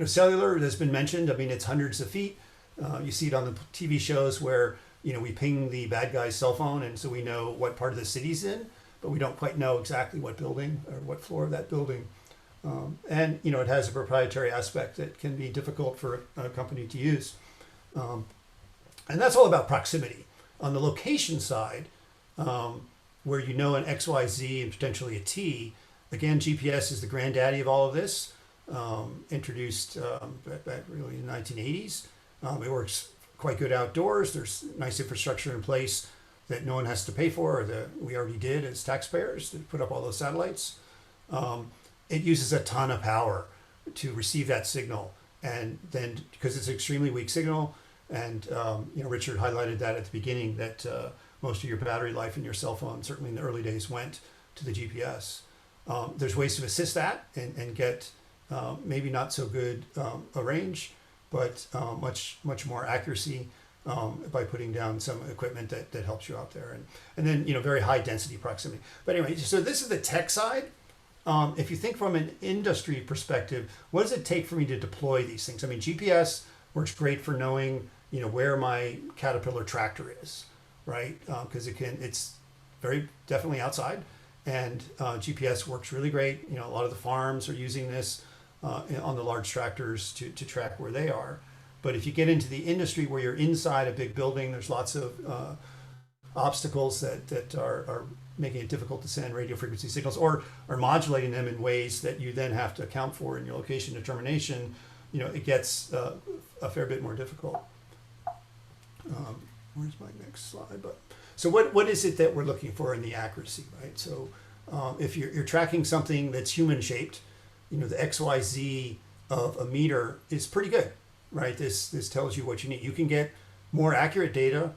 Speaker 8: Cellular has been mentioned. I mean, it's hundreds of feet. You see it on the TV shows where, we ping the bad guy's cell phone, and so we know what part of the city's in, but we don't quite know exactly what building or what floor of that building. And, it has a proprietary aspect that can be difficult for a company to use. And that's all about proximity. On the location side, where an X, Y, Z, and potentially a T, again, GPS is the granddaddy of all of this, introduced back really in the 1980s. It works quite good outdoors. There's nice infrastructure in place that no one has to pay for, or that we already did as taxpayers to put up all those satellites. It uses a ton of power to receive that signal. And then, because it's an extremely weak signal, and Richard highlighted that at the beginning, that most of your battery life in your cell phone, certainly in the early days, went to the GPS. There's ways to assist that and get maybe not so good a range, but much more accuracy by putting down some equipment that helps you out there. And then, very high density proximity. But anyway, so this is the tech side. If you think from an industry perspective, what does it take for me to deploy these things? I mean, GPS works great for knowing, where my Caterpillar tractor is, right? Because it's very definitely outside, and GPS works really great. A lot of the farms are using this on the large tractors to track where they are. But if you get into the industry where you're inside a big building, there's lots of obstacles that are making it difficult to send radio frequency signals, or are modulating them in ways that you then have to account for in your location determination. It gets a fair bit more difficult. Where's my next slide? So what is it that we're looking for in the accuracy, right? So if you're tracking something that's human shaped, the XYZ of a meter is pretty good, right? This tells you what you need. You can get more accurate data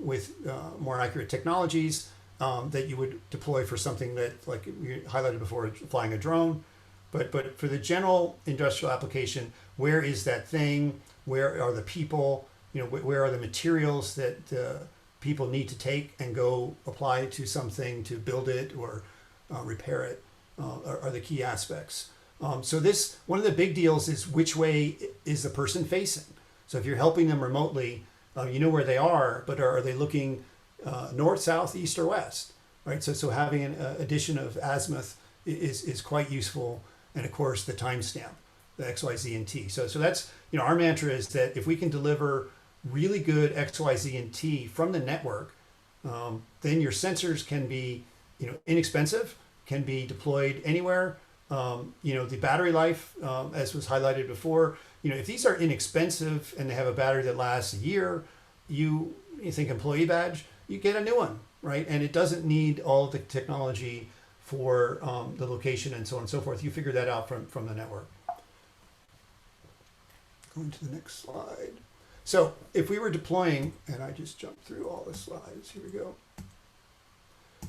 Speaker 8: with more accurate technologies that you would deploy for something that, like we highlighted before, flying a drone. But for the general industrial application, where is that thing? Where are the people? Where are the materials that people need to take and go apply to something to build it or repair it? Are the key aspects. So one of the big deals is which way is the person facing. So if you're helping them remotely, you know where they are, but are they looking north, south, east, or west? Right. So having an addition of azimuth is quite useful, and of course the timestamp, the X, Y, Z, and T. So that's our mantra is that if we can deliver really good X, Y, Z, and T from the network, then your sensors can be inexpensive, can be deployed anywhere. The battery life, as was highlighted before, if these are inexpensive and they have a battery that lasts a year, you think employee badge, you get a new one, right? And it doesn't need all of the technology for the location and so on and so forth. You figure that out from the network. Going to the next slide. So if we were deploying, and I just jumped through all the slides, here we go.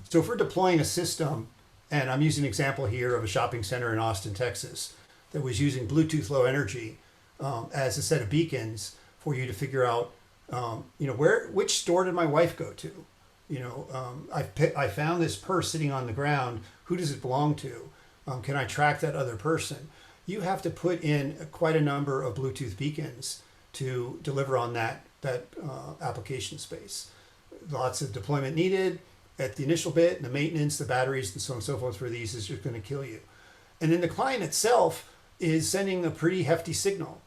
Speaker 8: So if we're deploying a system, and I'm using an example here of a shopping center in Austin, Texas, that was using Bluetooth Low Energy as a set of beacons for you to figure out, which store did my wife go to? I found this purse sitting on the ground. Who does it belong to? Can I track that other person? You have to put in quite a number of Bluetooth beacons to deliver on that application space. Lots of deployment needed at the initial bit, and the maintenance, the batteries, and so on and so forth for these is just going to kill you. And then the client itself is sending a pretty hefty signal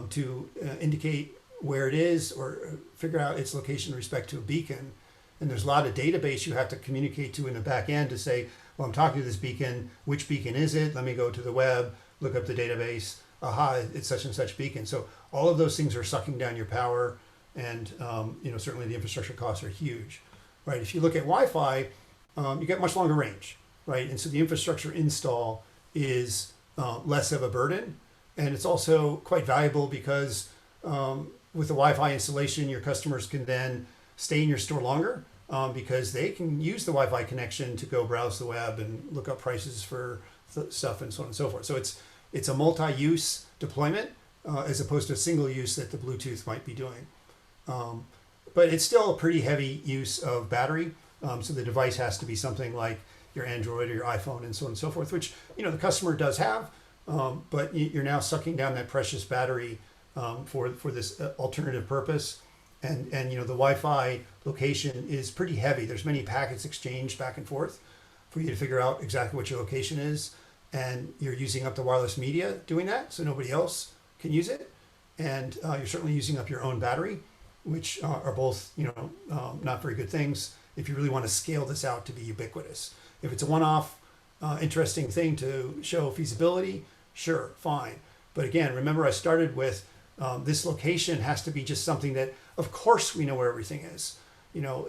Speaker 8: to indicate where it is or figure out its location with respect to a beacon. And there's a lot of database you have to communicate to in the back end to say, well, I'm talking to this beacon. Which beacon is it? Let me go to the web, look up the database. Aha, it's such and such beacon. So all of those things are sucking down your power, and certainly the infrastructure costs are huge, right? If you look at Wi-Fi, you get much longer range, right? And so the infrastructure install is less of a burden, and it's also quite valuable because with the Wi-Fi installation, your customers can then stay in your store longer because they can use the Wi-Fi connection to go browse the web and look up prices for stuff and so on and so forth. So it's a multi-use deployment as opposed to a single use that the Bluetooth might be doing. But it's still a pretty heavy use of battery. So the device has to be something like your Android or your iPhone and so on and so forth, which the customer does have, but you're now sucking down that precious battery for this alternative purpose. And the Wi-Fi location is pretty heavy. There's many packets exchanged back and forth for you to figure out exactly what your location is. And you're using up the wireless media doing that, so nobody else can use it. And you're certainly using up your own battery, which are both not very good things if you really want to scale this out to be ubiquitous. If it's a one-off interesting thing to show feasibility, sure, fine. But again, remember I started with this location has to be just something that, of course, we know where everything is.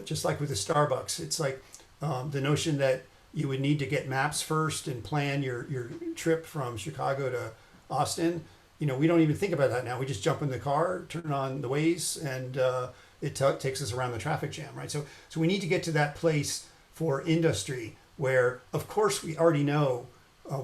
Speaker 8: Just like with the Starbucks, it's like the notion that you would need to get maps first and plan your trip from Chicago to Austin. We don't even think about that now. We just jump in the car, turn on the Waze, and it takes us around the traffic jam, right? So we need to get to that place for industry where, of course, we already know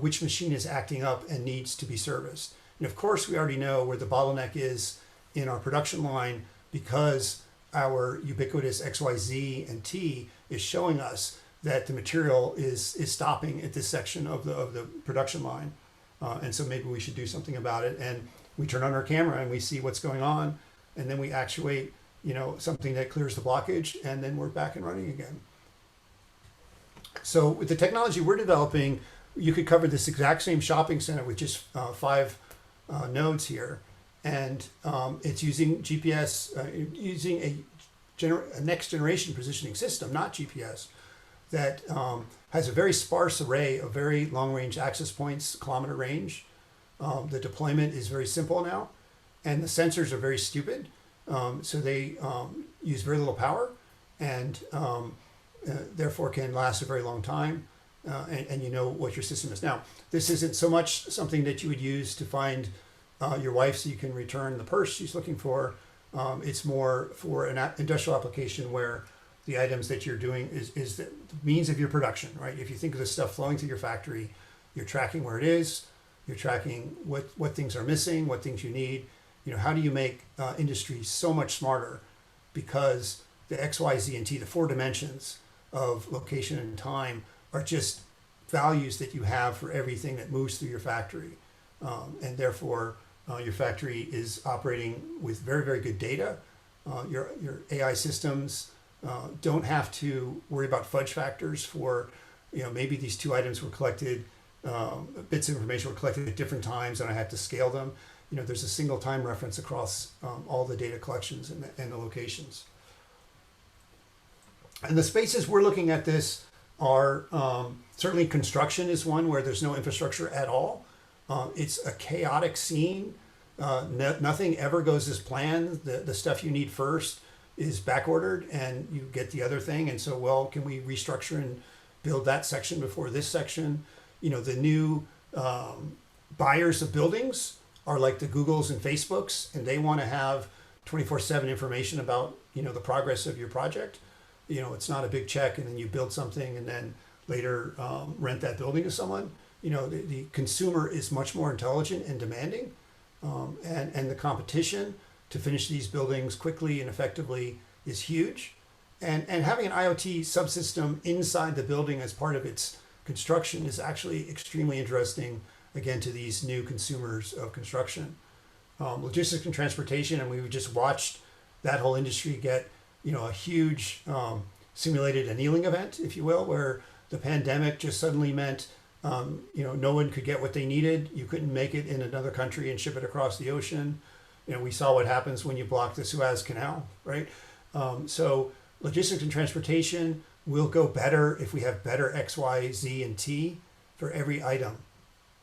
Speaker 8: which machine is acting up and needs to be serviced. And of course, we already know where the bottleneck is in our production line because our ubiquitous XYZ and T is showing us that the material is stopping at this section of the production line. And so maybe we should do something about it. And we turn on our camera and we see what's going on. And then we actuate, something that clears the blockage. And then we're back and running again. So with the technology we're developing, you could cover this exact same shopping center with just 5 nodes here. And it's using GPS, using a next generation positioning system, not GPS, that has a very sparse array of very long range access points, kilometer range. The deployment is very simple now, and the sensors are very stupid. So they use very little power and therefore can last a very long time. And you know what your system is. Now, this isn't so much something that you would use to find your wife so you can return the purse she's looking for. It's more for an industrial application where the items that you're doing is the means of your production, right? If you think of the stuff flowing through your factory, you're tracking where it is, you're tracking what things are missing, what things you need. How do you make industry so much smarter? Because the X, Y, Z, and T, the 4 dimensions of location and time, are just values that you have for everything that moves through your factory. And therefore, your factory is operating with very, very good data. Your AI systems don't have to worry about fudge factors for, maybe these 2 items were collected, bits of information were collected at different times and I had to scale them. There's a single time reference across all the data collections and the locations. And the spaces we're looking at this are certainly construction is one where there's no infrastructure at all. It's a chaotic scene. Nothing ever goes as planned. The stuff you need first is back ordered and you get the other thing. And so, can we restructure and build that section before this section? The new buyers of buildings are like the Googles and Facebooks, and they want to have 24/7 information about, the progress of your project. It's not a big check and then you build something and then later rent that building to someone. The consumer is much more intelligent and demanding, and the competition to finish these buildings quickly and effectively is huge. And having an IoT subsystem inside the building as part of its construction is actually extremely interesting, again, to these new consumers of construction. Logistics and transportation, and we just watched that whole industry get a huge simulated annealing event, if you will, where the pandemic just suddenly meant no one could get what they needed. You couldn't make it in another country and ship it across the ocean. We saw what happens when you block the Suez Canal, right? So logistics and transportation will go better if we have better X, Y, Z, and T for every item,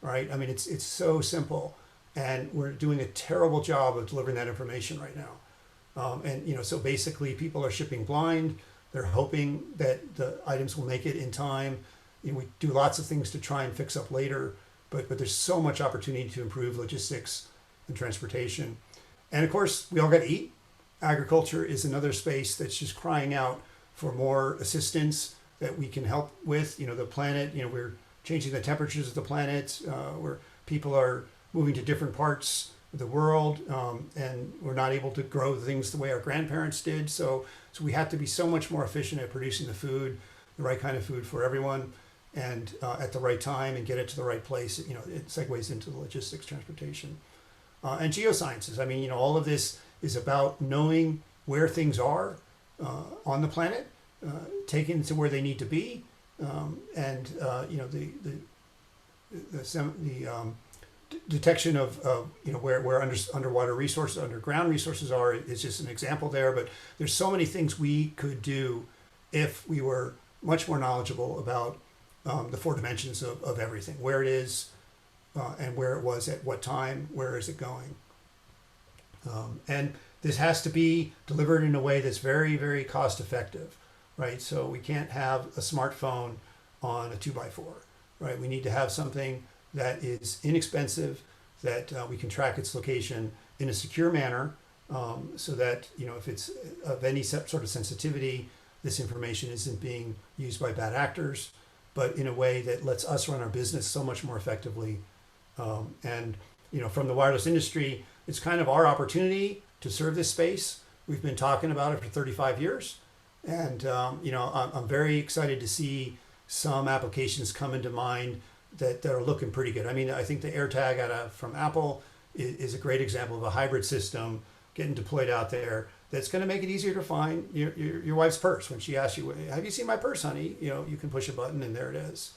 Speaker 8: right? I mean, it's so simple, and we're doing a terrible job of delivering that information right now. And so basically, people are shipping blind. They're hoping that the items will make it in time. We do lots of things to try and fix up later, but there's so much opportunity to improve logistics and transportation. And of course, we all got to eat. Agriculture is another space that's just crying out for more assistance that we can help with. The planet, we're changing the temperatures of the planet, where people are moving to different parts of the world, and we're not able to grow things the way our grandparents did. So we have to be so much more efficient at producing the food, the right kind of food for everyone, and at the right time, and get it to the right place. It segues into the logistics, transportation, and geosciences. I mean, all of this is about knowing where things are on the planet, taken to where they need to be, and the detection of where underwater resources, underground resources are is just an example there. But there's so many things we could do if we were much more knowledgeable about the four dimensions of everything, where it is, and where it was at what time, where is it going. And this has to be delivered in a way that's very, very cost effective, right? So we can't have a smartphone on a 2x4, right? We need to have something that is inexpensive, that we can track its location in a secure manner, so that if it's of any sort of sensitivity, this information isn't being used by bad actors, but in a way that lets us run our business so much more effectively. And from the wireless industry, it's kind of our opportunity to serve this space. We've been talking about it for 35 years, and I'm very excited to see some applications come into mind that are looking pretty good. I mean, I think the AirTag from Apple is a great example of a hybrid system getting deployed out there that's going to make it easier to find your wife's purse. When she asks you, "Have you seen my purse, honey?" You can push a button and there it is.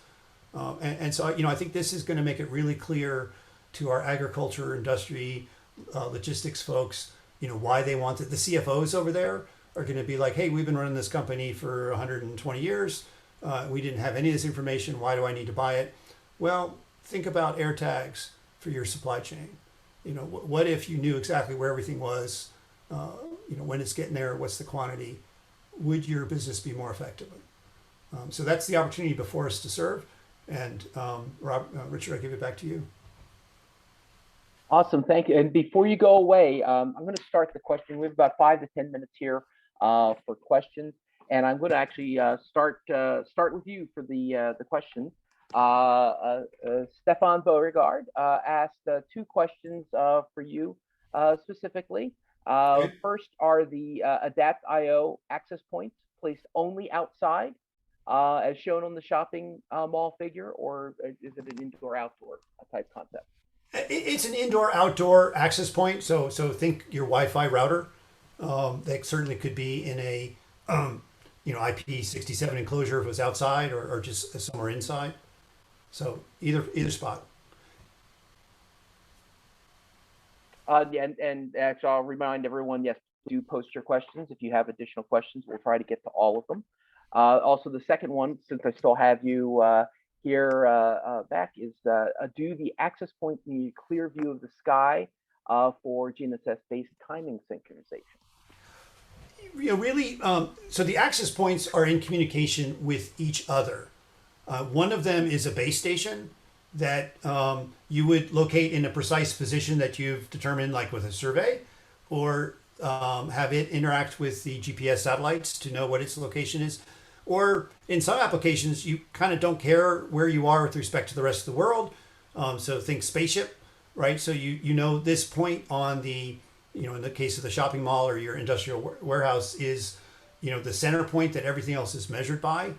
Speaker 8: And so I think this is going to make it really clear to our agriculture, industry, logistics folks, why they want it. The CFOs over there are going to be like, "Hey, we've been running this company for 120 years. We didn't have any of this information. Why do I need to buy it?" Well, think about AirTags for your supply chain. What if you knew exactly where everything was, when it's getting there, what's the quantity? Would your business be more effectively? So that's the opportunity before us to serve. And Richard, I give it back to you.
Speaker 4: Awesome, thank you. And before you go away, I'm going to start the question. We have about 5 to 10 minutes here for questions, and I'm going to actually start with you for the question. Stefan Beauregard asked 2 questions for you specifically. First, are the Adapt.io access points placed only outside, as shown on the shopping mall figure, or is it an indoor-outdoor type concept?
Speaker 8: It's an indoor-outdoor access point. So think your Wi-Fi router. That certainly could be in a IP67 enclosure if it was outside, or just somewhere inside. So either spot.
Speaker 4: And actually, I'll remind everyone, yes, do post your questions. If you have additional questions, we'll try to get to all of them. Also, the second one, since I still have you here back, is do the access points need a clear view of the sky for GNSS-based timing synchronization?
Speaker 8: Really, so the access points are in communication with each other. One of them is a base station that you would locate in a precise position that you've determined, like with a survey, or have it interact with the GPS satellites to know what its location is. Or in some applications, you kind of don't care where you are with respect to the rest of the world. So think spaceship, right? So you know this point on the, in the case of the shopping mall or your industrial warehouse is, the center point that everything else is measured by.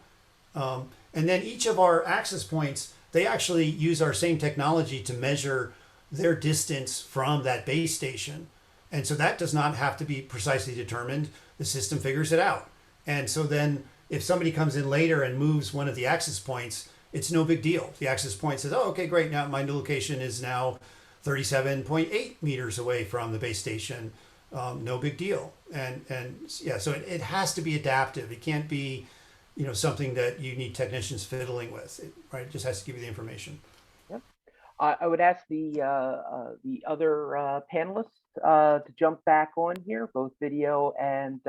Speaker 8: And then each of our access points, they actually use our same technology to measure their distance from that base station. And so that does not have to be precisely determined. The system figures it out. And so then if somebody comes in later and moves one of the access points, it's no big deal. The access point says, "Oh, okay, great. Now my new location is now 37.8 meters away from the base station." no big deal. And yeah, so it has to be adaptive. It can't be, something that you need technicians fiddling with, right? It just has to give you the information.
Speaker 4: Yep. I would ask the other panelists to jump back on here, both video and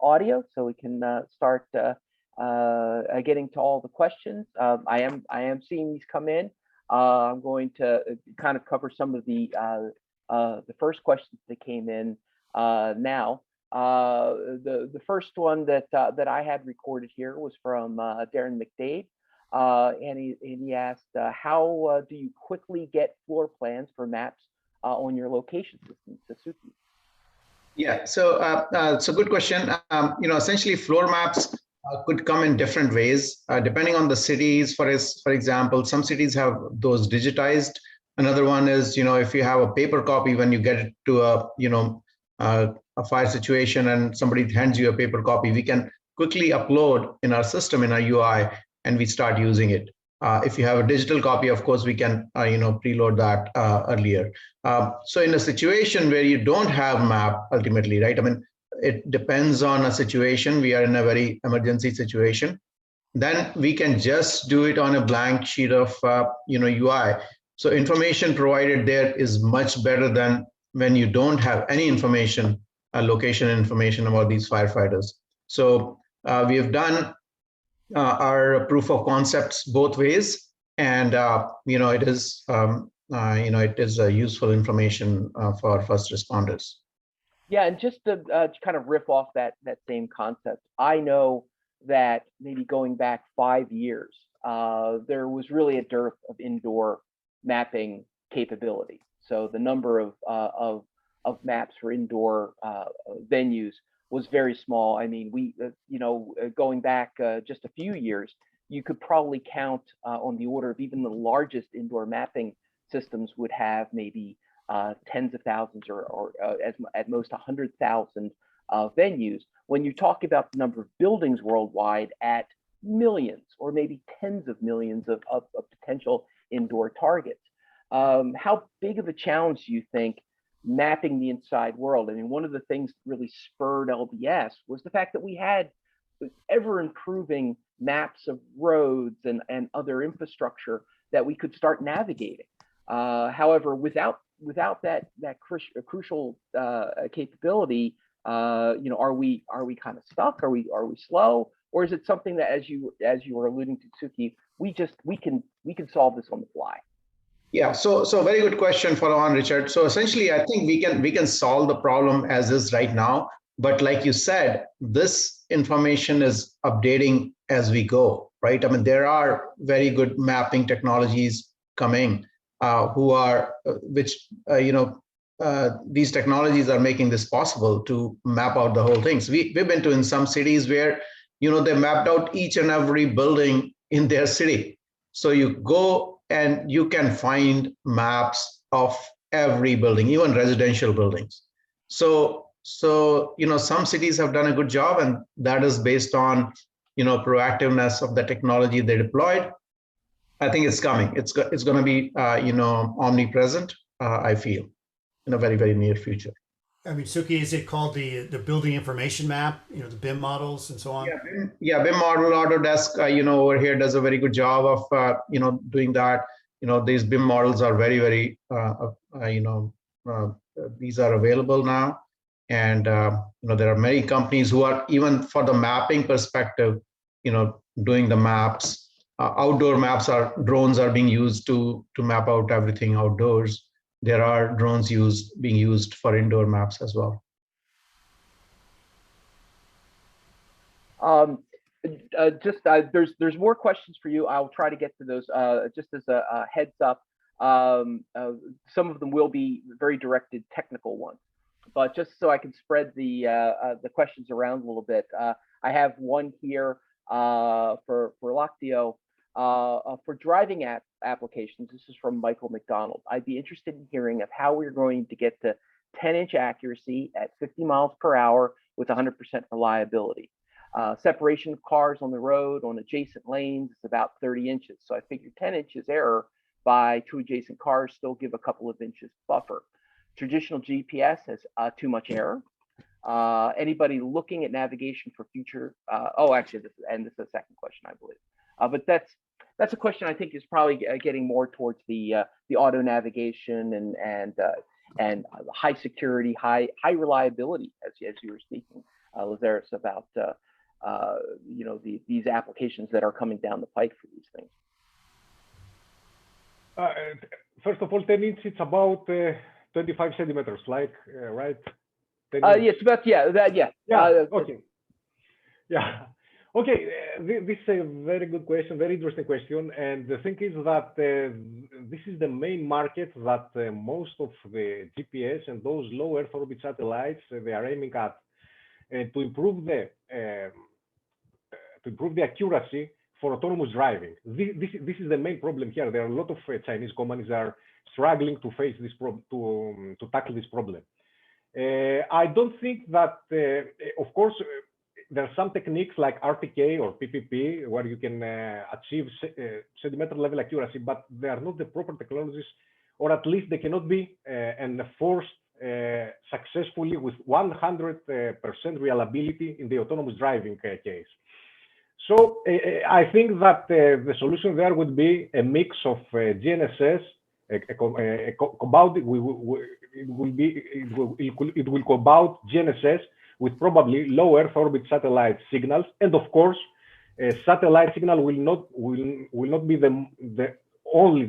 Speaker 4: audio, so we can start getting to all the questions. I am seeing these come in. I'm going to kind of cover some of the first questions that came in now. The first one that I had recorded here was from Darren McDade, and he asked, how do you quickly get floor plans for maps on your location system, Suzuki?
Speaker 5: Yeah, so it's a good question. Essentially, floor maps could come in different ways, depending on the cities. For example, some cities have those digitized. Another one is, if you have a paper copy, when you get it to a fire situation and somebody hands you a paper copy, we can quickly upload in our system, in our UI, and we start using it. If you have a digital copy, of course, we can, preload that earlier. So in a situation where you don't have map ultimately, right? I mean, it depends on a situation. We are in a very emergency situation. Then we can just do it on a blank sheet of, UI. So information provided there is much better than when you don't have any information, location information about these firefighters. So we have done our proof of concepts both ways, and it is it is useful information for first responders.
Speaker 4: Yeah, and just to kind of riff off that same concept, I know that maybe going back 5 years, there was really a dearth of indoor mapping capability. So the number of maps for indoor venues was very small. I mean, we, going back just a few years, you could probably count on the order of even the largest indoor mapping systems would have maybe tens of thousands or at most 100,000 venues. When you talk about the number of buildings worldwide at millions or maybe tens of millions of potential indoor targets, how big of a challenge do you think mapping the inside world? I mean, one of the things that really spurred LBS was the fact that we had ever improving maps of roads and other infrastructure that we could start navigating. However, without that crucial capability, are we kind of stuck? Are we slow? Or is it something that, as you were alluding to, Suki, we can solve this on the fly?
Speaker 5: Yeah, so very good question, follow on, Richard. So essentially, I think we can solve the problem as is right now. But like you said, this information is updating as we go, right? I mean, there are very good mapping technologies coming, these technologies are making this possible to map out the whole thing. So we've been to in some cities where, they mapped out each and every building in their city. So you go and you can find maps of every building, even residential buildings. So some cities have done a good job, and that is based on, proactiveness of the technology they deployed. I think it's coming. It's going to be, omnipresent, I feel, in a very, very near future.
Speaker 8: I mean, Suki, is it called the building information map, the BIM models and so on?
Speaker 5: Yeah, BIM model, Autodesk, over here does a very good job of, doing that. These BIM models are very, very, these are available now. And, there are many companies who are, even for the mapping perspective, doing the maps. Outdoor maps drones are being used to map out everything outdoors. There are drones being used for indoor maps as well.
Speaker 4: There's more questions for you. I'll try to get to those. Just as a heads up, some of them will be very directed technical ones, but just so I can spread the questions around a little bit, I have one here for Loctio. For driving applications, this is from Michael McDonald. I'd be interested in hearing of how we're going to get to 10-inch accuracy at 50 miles per hour with 100% reliability. Separation of cars on the road on adjacent lanes is about 30 inches. So I figure 10 inches error by two adjacent cars still give a couple of inches buffer. Traditional GPS has too much error. Anybody looking at navigation for future? Actually, this is the second question, I believe. But that's a question I think is probably getting more towards the auto navigation and high security, high reliability, as you were speaking, Lazarus, about these applications that are coming down the pike for these things.
Speaker 7: First of all, 10 inch, it's about 25 centimeters, like, right?
Speaker 4: It's about, yeah.
Speaker 7: Okay. Yeah. Okay. This is a very good question, very interesting question. And the thing is that this is the main market that most of the GPS and those low Earth orbit satellites, they are aiming at to improve the accuracy for autonomous driving. This is the main problem here. There are a lot of Chinese companies that are struggling to face this to tackle this problem. I don't think that, of course, there are some techniques like RTK or PPP where you can achieve centimeter level accuracy, but they are not the proper technologies, or at least they cannot be enforced successfully with 100% reliability in the autonomous driving case. So I think that the solution there would be a mix of GNSS, it will compound GNSS with probably low Earth orbit satellite signals, and of course, satellite signal will not be the only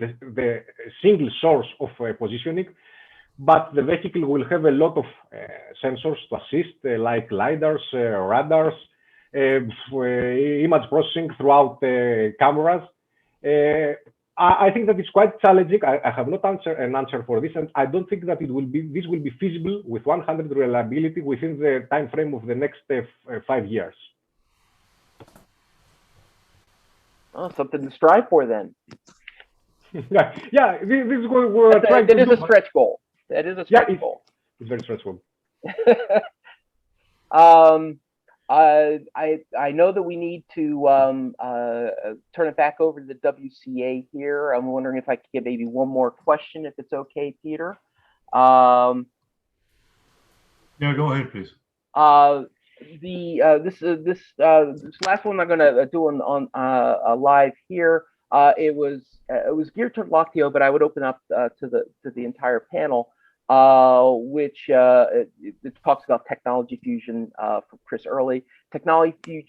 Speaker 7: single source of positioning, but the vehicle will have a lot of sensors to assist, like lidars, radars, image processing throughout cameras. I think that it's quite challenging. I have not an answer for this, and I don't think that this will be feasible with 100 reliability within the time frame of the next 5 years.
Speaker 4: Oh, something to strive for then.
Speaker 7: Yeah, this is what we're trying to do.
Speaker 4: That is a stretch goal. That is a stretch goal.
Speaker 7: It's very stressful.
Speaker 4: I know that we need to turn it back over to the WCA here. I'm wondering if I could get maybe one more question, if it's okay, Peter.
Speaker 2: Yeah, go ahead, please.
Speaker 4: This last one I'm going to do on live here. It was geared toward Loctio, but I would open up to the entire panel. Which it talks about technology fusion from Chris Early. Technology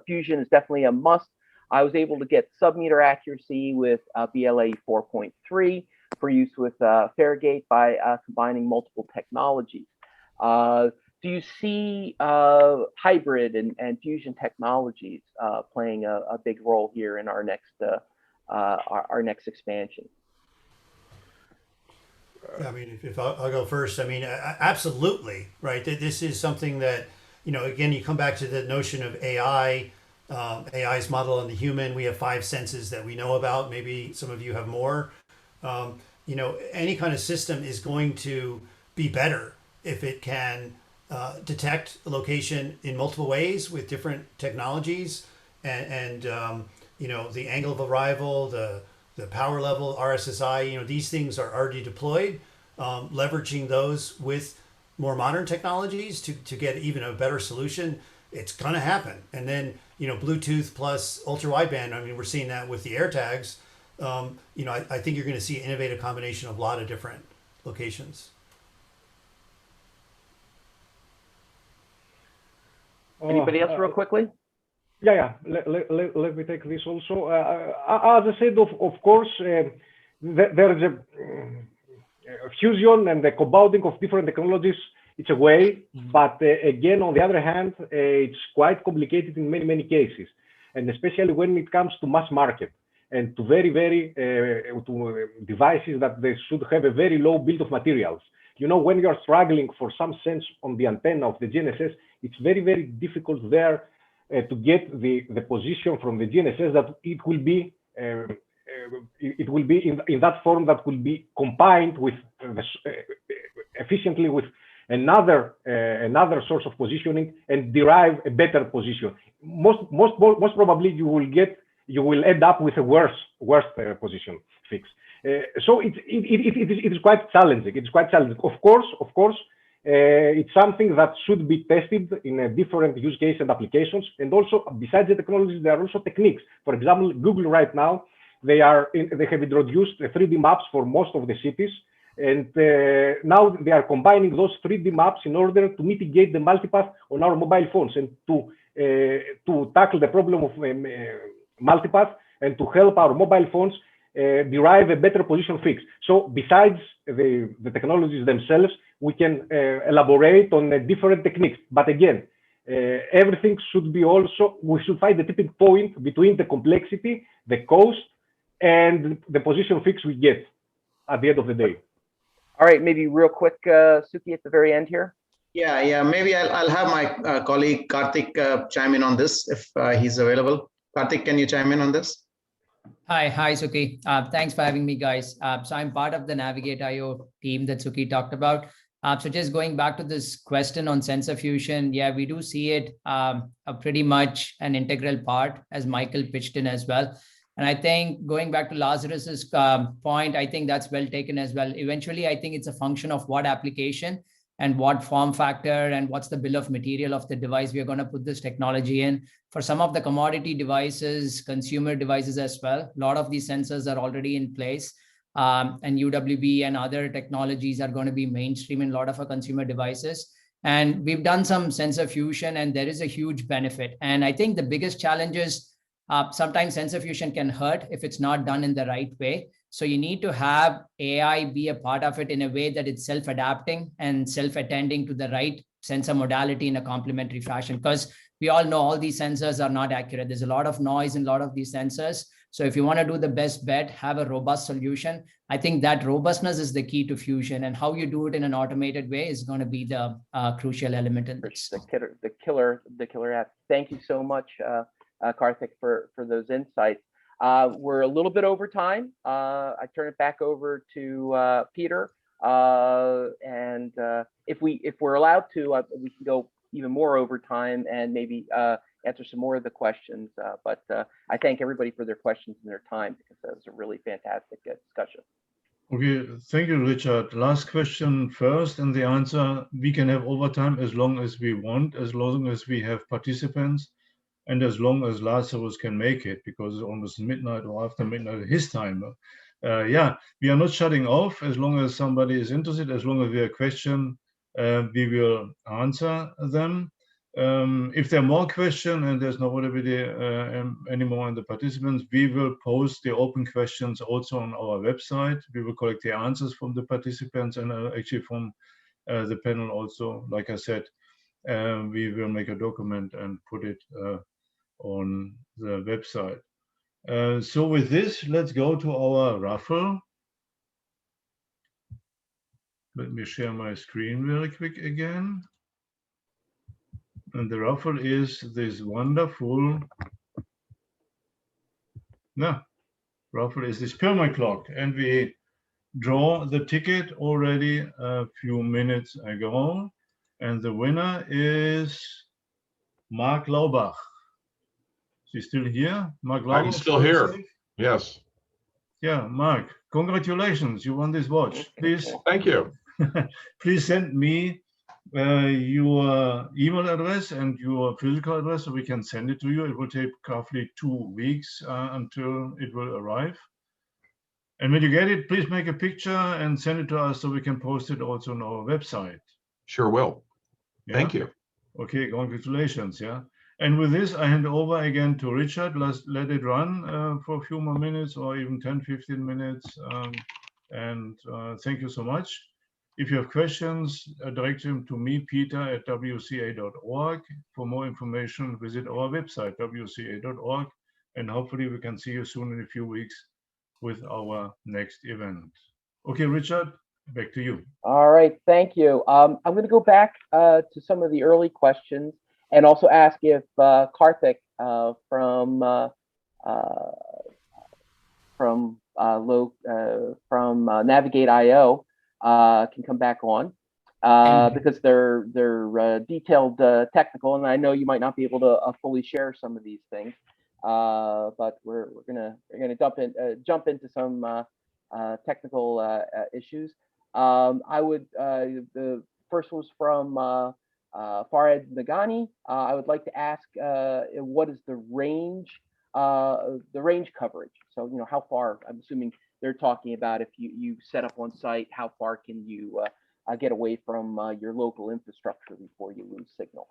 Speaker 4: fusion is definitely a must. I was able to get sub-meter accuracy with BLA 4.3 for use with Faragate by combining multiple technologies. Do you see hybrid and fusion technologies playing a big role here in our next expansion?
Speaker 8: I mean, if I'll go first, I mean, absolutely, right? This is something that, again, you come back to the notion of AI, AI's model on the human. We have 5 senses that we know about. Maybe some of you have more. Any kind of system is going to be better if it can detect a location in multiple ways with different technologies and the angle of arrival, the power level, RSSI, these things are already deployed. Leveraging those with more modern technologies to get even a better solution, it's going to happen. And then, Bluetooth plus ultra wideband, I mean, we're seeing that with the AirTags. I think you're going to see an innovative combination of a lot of different locations.
Speaker 4: Anybody else real quickly?
Speaker 7: Yeah. Let me take this also. As I said, of course, there is a fusion and the compounding of different technologies. It's a way, but again, on the other hand, it's quite complicated in many cases, and especially when it comes to mass market and to very to devices that they should have a very low bill of materials. When you're struggling for some sense on the antenna of the GNSS, it's very difficult there to get the position from the GNSS that it will be in that form that will be combined with efficiently with another source of positioning and derive a better position. Most probably you will end up with a worse worst position fix. So it is quite challenging. It's quite challenging. Of course, it's something that should be tested in different use cases and applications. And also, besides the technologies, there are also techniques. For example, Google right now, they have introduced 3D maps for most of the cities. And now they are combining those 3D maps in order to mitigate the multipath on our mobile phones and to tackle the problem of multipath and to help our mobile phones derive a better position fix. So besides the technologies themselves, we can elaborate on different techniques. But again, everything should be also, we should find the tipping point between the complexity, the cost, and the position fix we get at the end of the day.
Speaker 4: All right, maybe real quick, Suki, at the very end here.
Speaker 5: Yeah. Maybe I'll have my colleague Karthik chime in on this if he's available. Karthik, can you chime in on this?
Speaker 9: Hi, Suki. Thanks for having me, guys. So I'm part of the Navigate.io team that Suki talked about. So just going back to this question on sensor fusion, yeah, we do see it pretty much an integral part, as Michael pitched in as well. And I think going back to Lazarus's point, I think that's well taken as well. Eventually, I think it's a function of what application and what form factor and what's the bill of material of the device we are going to put this technology in. For some of the commodity devices, consumer devices as well, a lot of these sensors are already in place. And UWB and other technologies are going to be mainstream in a lot of our consumer devices. And we've done some sensor fusion, and there is a huge benefit. And I think the biggest challenge is sometimes sensor fusion can hurt if it's not done in the right way. So you need to have AI be a part of it in a way that it's self-adapting and self-attending to the right sensor modality in a complementary fashion, because we all know all these sensors are not accurate. There's a lot of noise in a lot of these sensors. So if you want to do the best bet, have a robust solution. I think that robustness is the key to fusion, and how you do it in an automated way is going to be the crucial element in this.
Speaker 4: The killer app. Thank you so much, Karthik, for those insights. We're a little bit over time. I turn it back over to Peter, and if we're allowed to, we can go even more over time and maybe answer some more of the questions. But I thank everybody for their questions and their time, because that was a really fantastic discussion.
Speaker 2: Okay, thank you, Richard. Last question first, and the answer: we can have overtime as long as we want, as long as we have participants, and as long as Lazarus can make it, because it's almost midnight or after midnight his time. Yeah, we are not shutting off. As long as somebody is interested, as long as we have a question, we will answer them. If there are more questions and there's nobody anymore in the participants, we will post the open questions also on our website. We will collect the answers from the participants and actually from the panel also. Like I said, we will make a document and put it on the website. So with this, let's go to our raffle. Let me share my screen very quick again. And the raffle is this wonderful, raffle is this permaclock. And we draw the ticket already a few minutes ago. And the winner is Mark Laubach. Is he still here? Mark Laubach?
Speaker 10: I'm still here. Yes.
Speaker 2: Yeah, Mark, congratulations. You won this watch. Please.
Speaker 10: Thank you.
Speaker 2: Please send me your email address and your physical address so we can send it to you. It will take roughly 2 weeks until it will arrive. And when you get it, please make a picture and send it to us so we can post it also on our website.
Speaker 10: Sure will.
Speaker 2: Yeah?
Speaker 10: Thank you.
Speaker 2: Okay, congratulations. Yeah. And with this, I hand over again to Richard. Let's let it run for a few more minutes or even 10, 15 minutes. Thank you so much. If you have questions, direct them to me, Peter, at wca.org. For more information, visit our website, wca.org. And hopefully we can see you soon in a few weeks with our next event. Okay, Richard, back to you.
Speaker 4: All right, thank you. I'm going to go back to some of the early questions and also ask if Karthik from Navigate.io can come back on because they're detailed technical, and I know you might not be able to fully share some of these things. but we're gonna jump into some technical issues. I would the first was from Farid Nagani. I would like to ask, what is the range coverage? So, you know, how far, I'm assuming they're talking about if you set up on site, how far can you get away from your local infrastructure before you lose signal?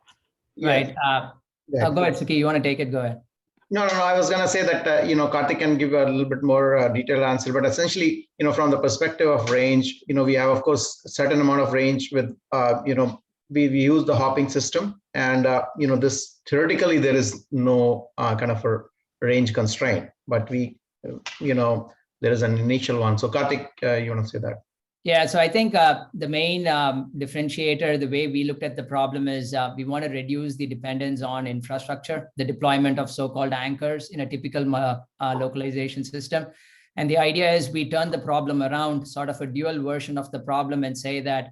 Speaker 9: Right.
Speaker 5: Yeah.
Speaker 9: Go ahead, Suki. You want to take it? Go ahead.
Speaker 5: No, I was going to say that, you know, Karthik can give a little bit more detailed answer, but essentially, you know, from the perspective of range, you know, we have, of course, a certain amount of range with, you know, we use the hopping system, and, you know, this theoretically, there is no kind of a range constraint, but we, you know, there is an initial one. So Karthik, you want to say that?
Speaker 9: Yeah, so I think the main differentiator, the way we looked at the problem is we want to reduce the dependence on infrastructure, the deployment of so-called anchors in a typical localization system. And the idea is we turn the problem around, sort of a dual version of the problem, and say that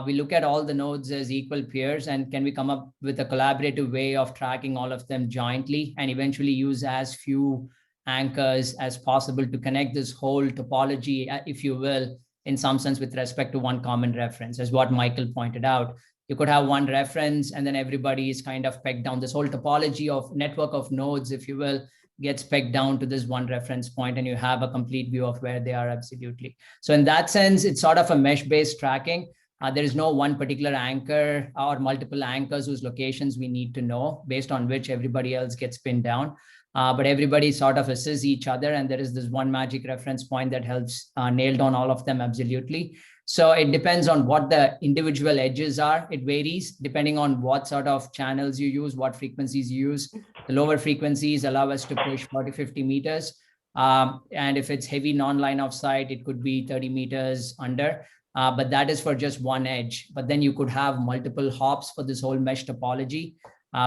Speaker 9: we look at all the nodes as equal peers, and can we come up with a collaborative way of tracking all of them jointly and eventually use as few anchors as possible to connect this whole topology, if you will, in some sense with respect to one common reference, as what Michael pointed out. You could have one reference and then everybody is kind of pegged down. This whole topology of network of nodes, if you will, gets pegged down to this one reference point, and you have a complete view of where they are absolutely. So in that sense, it's sort of a mesh-based tracking. There is no one particular anchor or multiple anchors whose locations we need to know, based on which everybody else gets pinned down. But everybody sort of assists each other, and there is this one magic reference point that helps nail down all of them absolutely. So it depends on what the individual edges are. It varies depending on what sort of channels you use, what frequencies you use. The lower frequencies allow us to push 40, 50 meters. And if it's heavy non-line of sight, it could be 30 meters under. But that is for just one edge. But then you could have multiple hops for this whole mesh topology.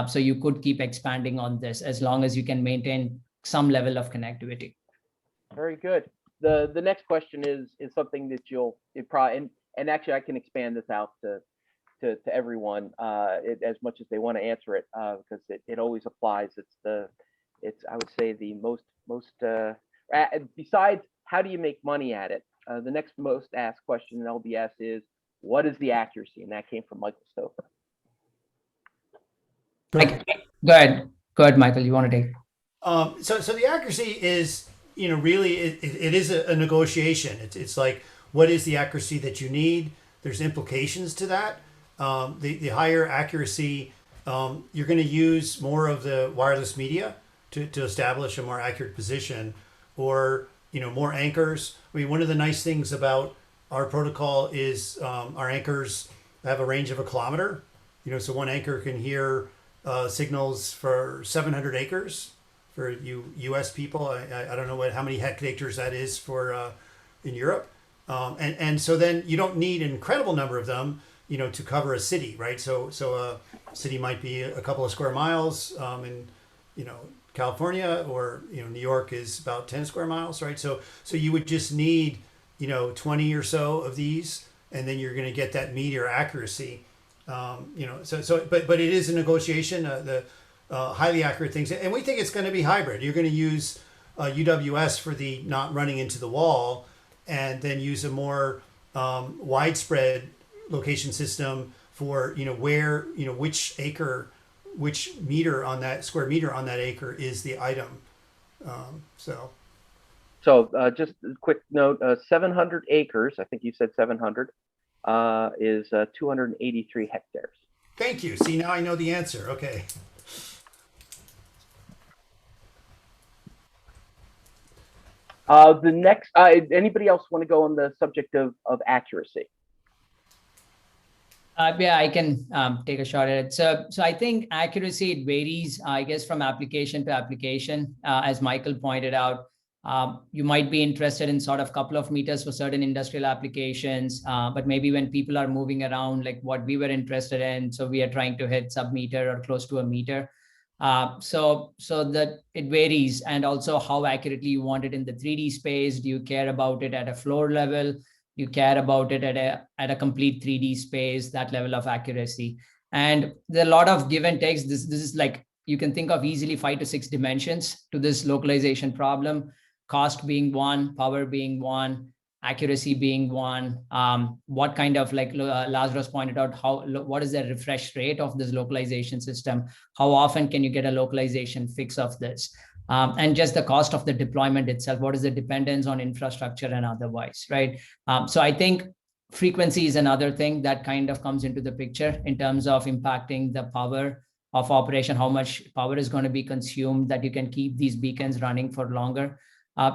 Speaker 9: So you could keep expanding on this as long as you can maintain some level of connectivity.
Speaker 4: Very good. The next question is something that you'll probably, and actually I can expand this out to everyone as much as they want to answer it, because it always applies. It's I would say the most besides how do you make money at it, the next most asked question in LBS is, what is the accuracy? And that came from Michael Stover.
Speaker 9: Go ahead, Michael. You want to take?
Speaker 8: So the accuracy is, you know, really it is a negotiation. It's like, what is the accuracy that you need? There's implications to that. The higher accuracy, you're going to use more of the wireless media to establish a more accurate position, or, you know, more anchors. I mean, one of the nice things about our protocol is our anchors have a range of 1 kilometer. You know, so one anchor can hear signals for 700 acres for U.S. people. I don't know how many hectares that is for in Europe. And so then you don't need an incredible number of them, you know, to cover a city, right? So a city might be a couple of square miles in, you know, California, or, you know, New York is about 10 square miles, right? So you would just need, you know, 20 or so of these, and then you're going to get that meteor accuracy. You know, but it is a negotiation, the highly accurate things. And we think it's going to be hybrid. You're going to use UWS for the not running into the wall, and then use a more widespread location system for, you know, where, you know, which meter on that square meter on that acre is the item. So
Speaker 4: just a quick note, 700 acres, I think you said 700, is 283 hectares.
Speaker 8: Thank you. See, now I know the answer. Okay.
Speaker 4: The next, anybody else want to go on the subject of accuracy?
Speaker 9: Yeah, I can take a shot at it. So I think accuracy, it varies, I guess, from application to application. As Michael pointed out, you might be interested in sort of couple of meters for certain industrial applications, but maybe when people are moving around, like what we were interested in, so we are trying to hit sub-meter or close to a meter. So that it varies, and also how accurately you want it in the 3D space. Do you care about it at a floor level? You care about it at a complete 3D space, that level of accuracy. And there are a lot of give and takes. This is like you can think of easily 5 to 6 dimensions to this localization problem, cost being one, power being one, accuracy being one, what kind of, like Lazarus pointed out, what is the refresh rate of this localization system? How often can you get a localization fix of this? And just the cost of the deployment itself, what is the dependence on infrastructure and otherwise, right? So I think frequency is another thing that kind of comes into the picture in terms of impacting the power of operation, how much power is going to be consumed that you can keep these beacons running for longer.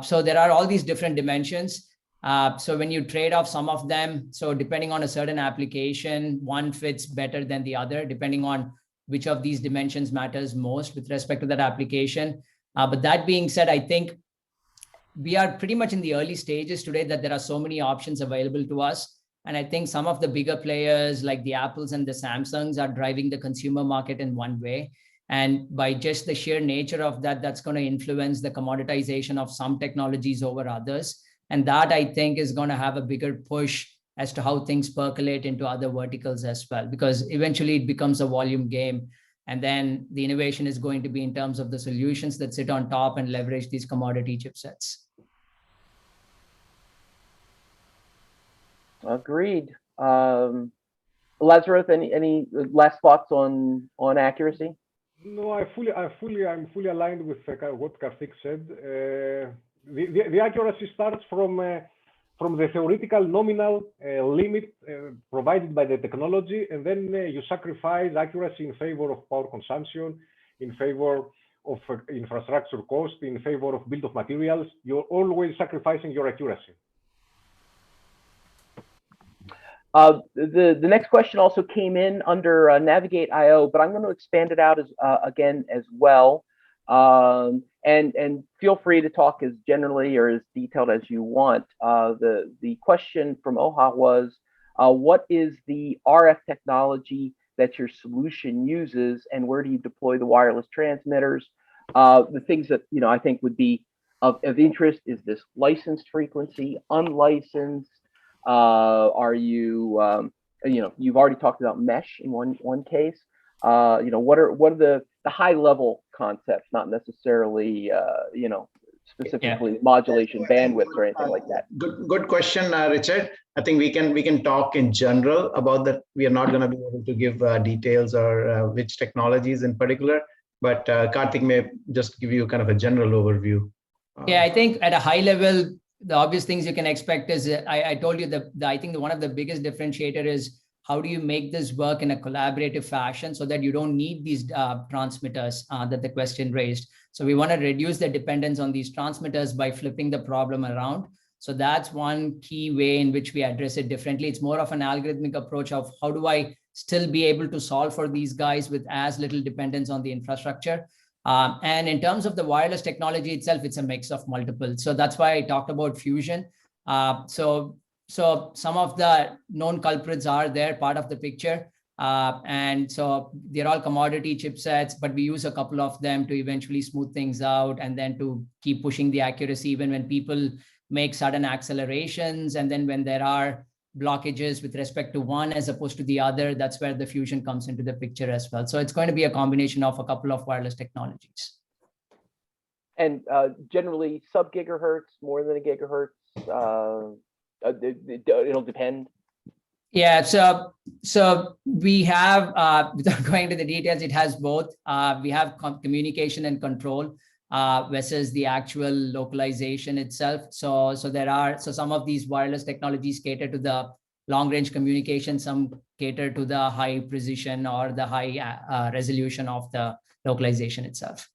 Speaker 9: So there are all these different dimensions. So when you trade off some of them, so depending on a certain application, one fits better than the other, depending on which of these dimensions matters most with respect to that application. But that being said, I think we are pretty much in the early stages today that there are so many options available to us. And I think some of the bigger players like the Apples and the Samsungs are driving the consumer market in one way. And by just the sheer nature of that, that's going to influence the commoditization of some technologies over others. And that, I think, is going to have a bigger push as to how things percolate into other verticals as well, because eventually it becomes a volume game. And then the innovation is going to be in terms of the solutions that sit on top and leverage these commodity chipsets.
Speaker 4: Agreed. Lazarus, any last thoughts on accuracy?
Speaker 7: No, I'm fully aligned with what Karthik said. The accuracy starts from the theoretical nominal limit provided by the technology, and then you sacrifice accuracy in favor of power consumption, in favor of infrastructure cost, in favor of bill of materials. You're always sacrificing your accuracy.
Speaker 4: The next question also came in under Navigate IO, but I'm going to expand it out again as well. And feel free to talk as generally or as detailed as you want. The question from OHA was, what is the RF technology that your solution uses, and where do you deploy the wireless transmitters? The things that I think would be of interest is this licensed frequency, unlicensed. Are you you've already talked about mesh in one case. What are the high level concepts, not necessarily specifically modulation bandwidth or anything like that.
Speaker 5: Good question, Richard. I think we can talk in general about that. We are not going to be able to give details or which technologies in particular, but Karthik may just give you kind of a general overview.
Speaker 9: Yeah, I think at a high level, the obvious things you can expect is, I told you that I think one of the biggest differentiator is how do you make this work in a collaborative fashion so that you don't need these transmitters that the question raised. So we want to reduce the dependence on these transmitters by flipping the problem around. So that's one key way in which we address it differently. It's more of an algorithmic approach of how do I still be able to solve for these guys with as little dependence on the infrastructure. And in terms of the wireless technology itself, it's a mix of multiple. So that's why I talked about fusion. So some of the known culprits are there, part of the picture. And so they're all commodity chipsets, but we use a couple of them to eventually smooth things out and then to keep pushing the accuracy even when people make sudden accelerations. And then when there are blockages with respect to one as opposed to the other, that's where the fusion comes into the picture as well. So it's going to be a combination of a couple of wireless technologies.
Speaker 4: And generally sub gigahertz, more than a gigahertz, it'll depend.
Speaker 9: Yeah, so we have, without going into the details, it has both. We have communication and control versus the actual localization itself. So some of these wireless technologies cater to the long range communication, some cater to the high precision or the high resolution of the localization itself.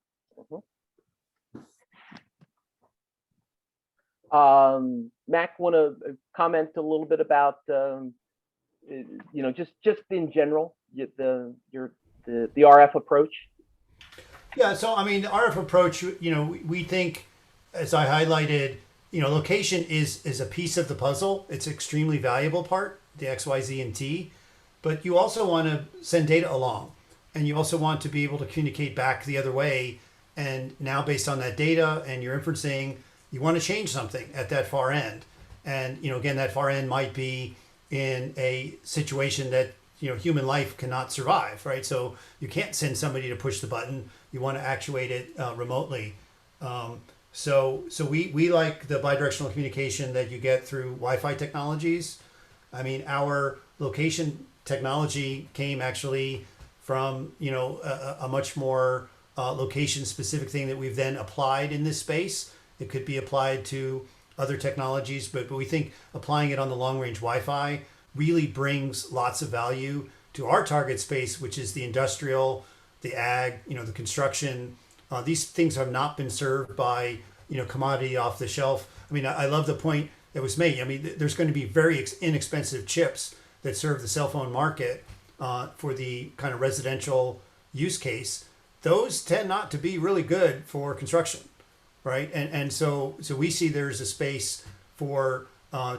Speaker 4: Mac, want to comment a little bit about just in general the RF approach?
Speaker 8: Yeah, so I mean, the RF approach, we think, as I highlighted, location is a piece of the puzzle. It's an extremely valuable part, the X, Y, Z, and T. But you also want to send data along, and you also want to be able to communicate back the other way. And now, based on that data and your inferencing, you want to change something at that far end. And again, that far end might be in a situation that human life cannot survive, right? So you can't send somebody to push the button. You want to actuate it remotely. So we like the bidirectional communication that you get through Wi-Fi technologies. I mean, our location technology came actually from a much more location specific thing that we've then applied in this space. It could be applied to other technologies, but we think applying it on the long range Wi-Fi really brings lots of value to our target space, which is the industrial, the ag, the construction. These things have not been served by commodity off the shelf. I mean, I love the point that was made. I mean, there's going to be very inexpensive chips that serve the cell phone market for the kind of residential use case. Those tend not to be really good for construction, right? And so we see there's a space for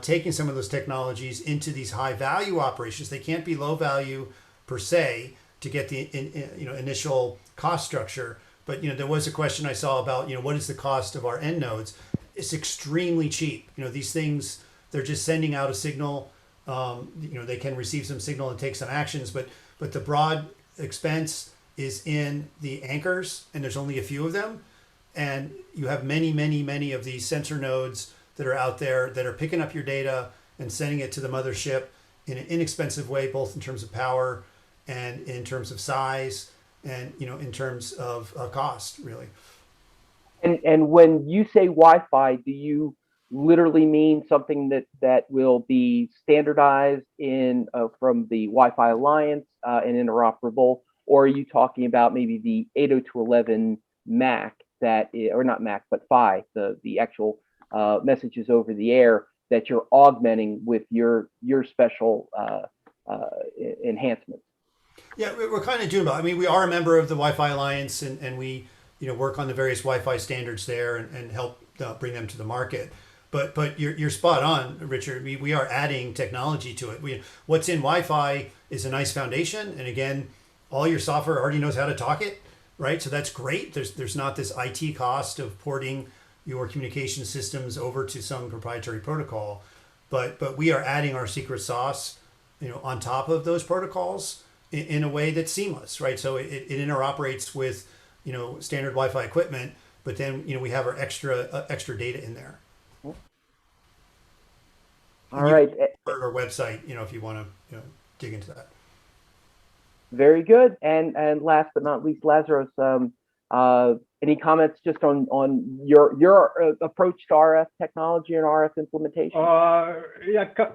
Speaker 8: taking some of those technologies into these high value operations. They can't be low value per se to get the initial cost structure. But there was a question I saw about what is the cost of our end nodes? It's extremely cheap. These things, they're just sending out a signal. They can receive some signal and take some actions, but the broad expense is in the anchors, and there's only a few of them. And you have many of these sensor nodes that are out there that are picking up your data and sending it to the mothership in an inexpensive way, both in terms of power and in terms of size and in terms of cost, really.
Speaker 4: And when you say Wi-Fi, do you literally mean something that will be standardized in from the Wi-Fi Alliance and interoperable, or are you talking about maybe the 802.11 MAC or not MAC, but PHY, the actual messages over the air that you're augmenting with your special enhancements?
Speaker 8: Yeah, we're kind of doing both. I mean, we are a member of the Wi-Fi Alliance, and we work on the various Wi-Fi standards there and help bring them to the market. But you're spot on, Richard. We are adding technology to it. What's in Wi-Fi is a nice foundation, and again, all your software already knows how to talk it, right? So that's great. There's not this IT cost of porting your communication systems over to some proprietary protocol, but we are adding our secret sauce, on top of those protocols in a way that's seamless, right? So it interoperates with standard Wi-Fi equipment, but then we have our extra data in there.
Speaker 4: All right.
Speaker 8: Our website, if you want to dig into that.
Speaker 4: Very good. And last but not least, Lazarus, any comments just on your approach to RF technology and RF implementation?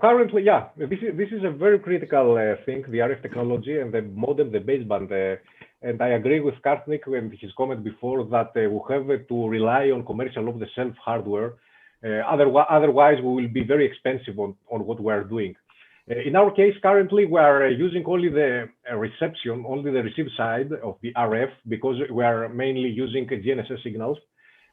Speaker 7: Currently, this is a very critical thing, the RF technology and the modem, the baseband. And I agree with Karthik and his comment before that we have to rely on commercial off-the-shelf hardware. Otherwise, we will be very expensive on what we are doing. In our case, currently, we are using only the reception, only the receive side of the RF, because we are mainly using GNSS signals.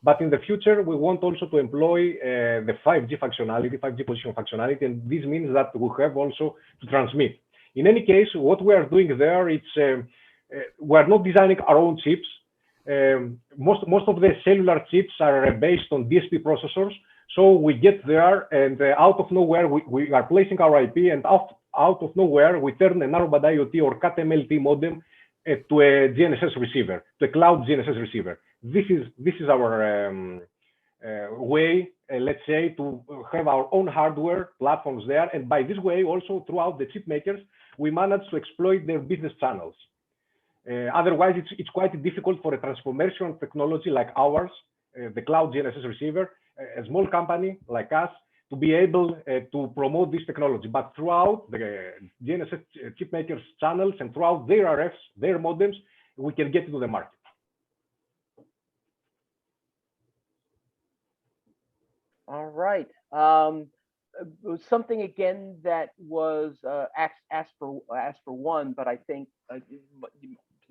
Speaker 7: But in the future, we want also to employ the 5G functionality, 5G position functionality, and this means that we have also to transmit. In any case, what we are doing there, we are not designing our own chips. Most of the cellular chips are based on DSP processors. So we get there, and out of nowhere, we are placing our IP, and out of nowhere, we turn a narrowband IoT or CAT-MLT modem to a GNSS receiver, to a cloud GNSS receiver. This is our way, let's say, to have our own hardware platforms there. And by this way, also throughout the chip makers, we manage to exploit their business channels. Otherwise, it's quite difficult for a transformation technology like ours, the cloud GNSS receiver, a small company like us, to be able to promote this technology. But throughout the GNSS chip makers channels and throughout their RFs, their modems, we can get into the market.
Speaker 4: All right. Something again that was asked for one, but I think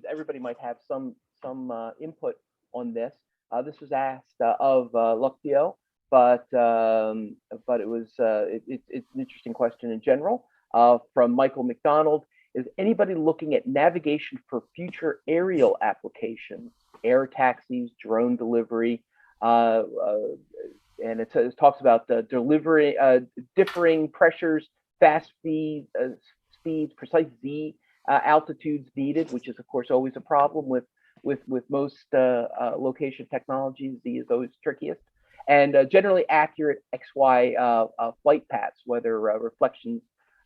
Speaker 4: everybody might have some input on this. This was asked of Luxio, but it was it's an interesting question in general from Michael McDonald. Is anybody looking at navigation for future aerial applications, air taxis, drone delivery? And it talks about differing pressures, fast speeds, precise Z altitudes needed, which is of course always a problem with most location technologies. Z is always trickiest, and generally accurate XY flight paths, whether reflections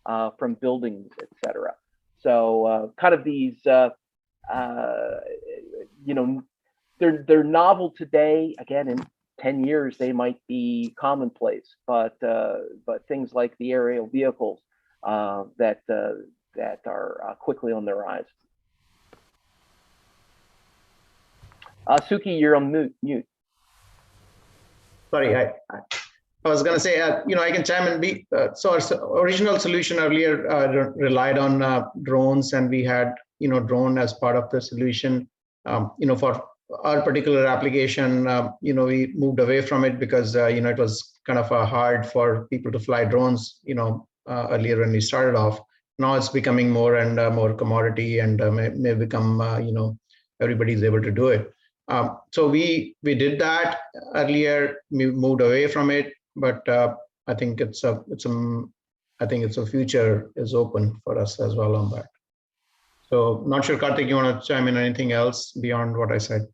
Speaker 4: from buildings, etc. So kind of these, you know, they're novel today. Again, in 10 years they might be commonplace, but things like the aerial vehicles that are quickly on the rise. Suki, you're on mute.
Speaker 5: Sorry, I was going to say, you know, I can chime in. So our original solution earlier relied on drones, and we had, you know, drone as part of the solution. You know, for our particular application, you know, we moved away from it because, you know, it was kind of hard for people to fly drones, you know, earlier when we started off. Now it's becoming more and more commodity, and may become, you know, everybody's able to do it. So we did that earlier. We moved away from it, but I think I think it's a future is open for us as well on that. So not sure, Karthik, you want to chime in anything else beyond what I said?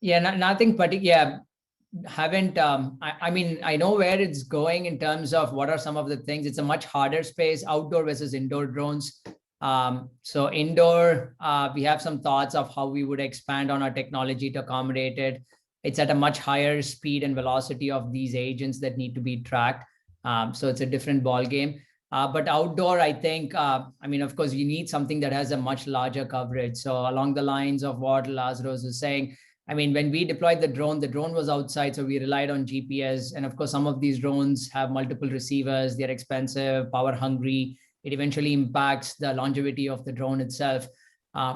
Speaker 9: Yeah, nothing particular. Yeah, haven't. I mean, I know where it's going in terms of what are some of the things. It's a much harder space, outdoor versus indoor drones. So indoor, we have some thoughts of how we would expand on our technology to accommodate it. It's at a much higher speed and velocity of these agents that need to be tracked. So it's a different ball game. But outdoor, I think, I mean, of course, you need something that has a much larger coverage. So along the lines of what Lazarus is saying, I mean, when we deployed the drone was outside, so we relied on GPS. And of course, some of these drones have multiple receivers. They're expensive, power hungry. It eventually impacts the longevity of the drone itself.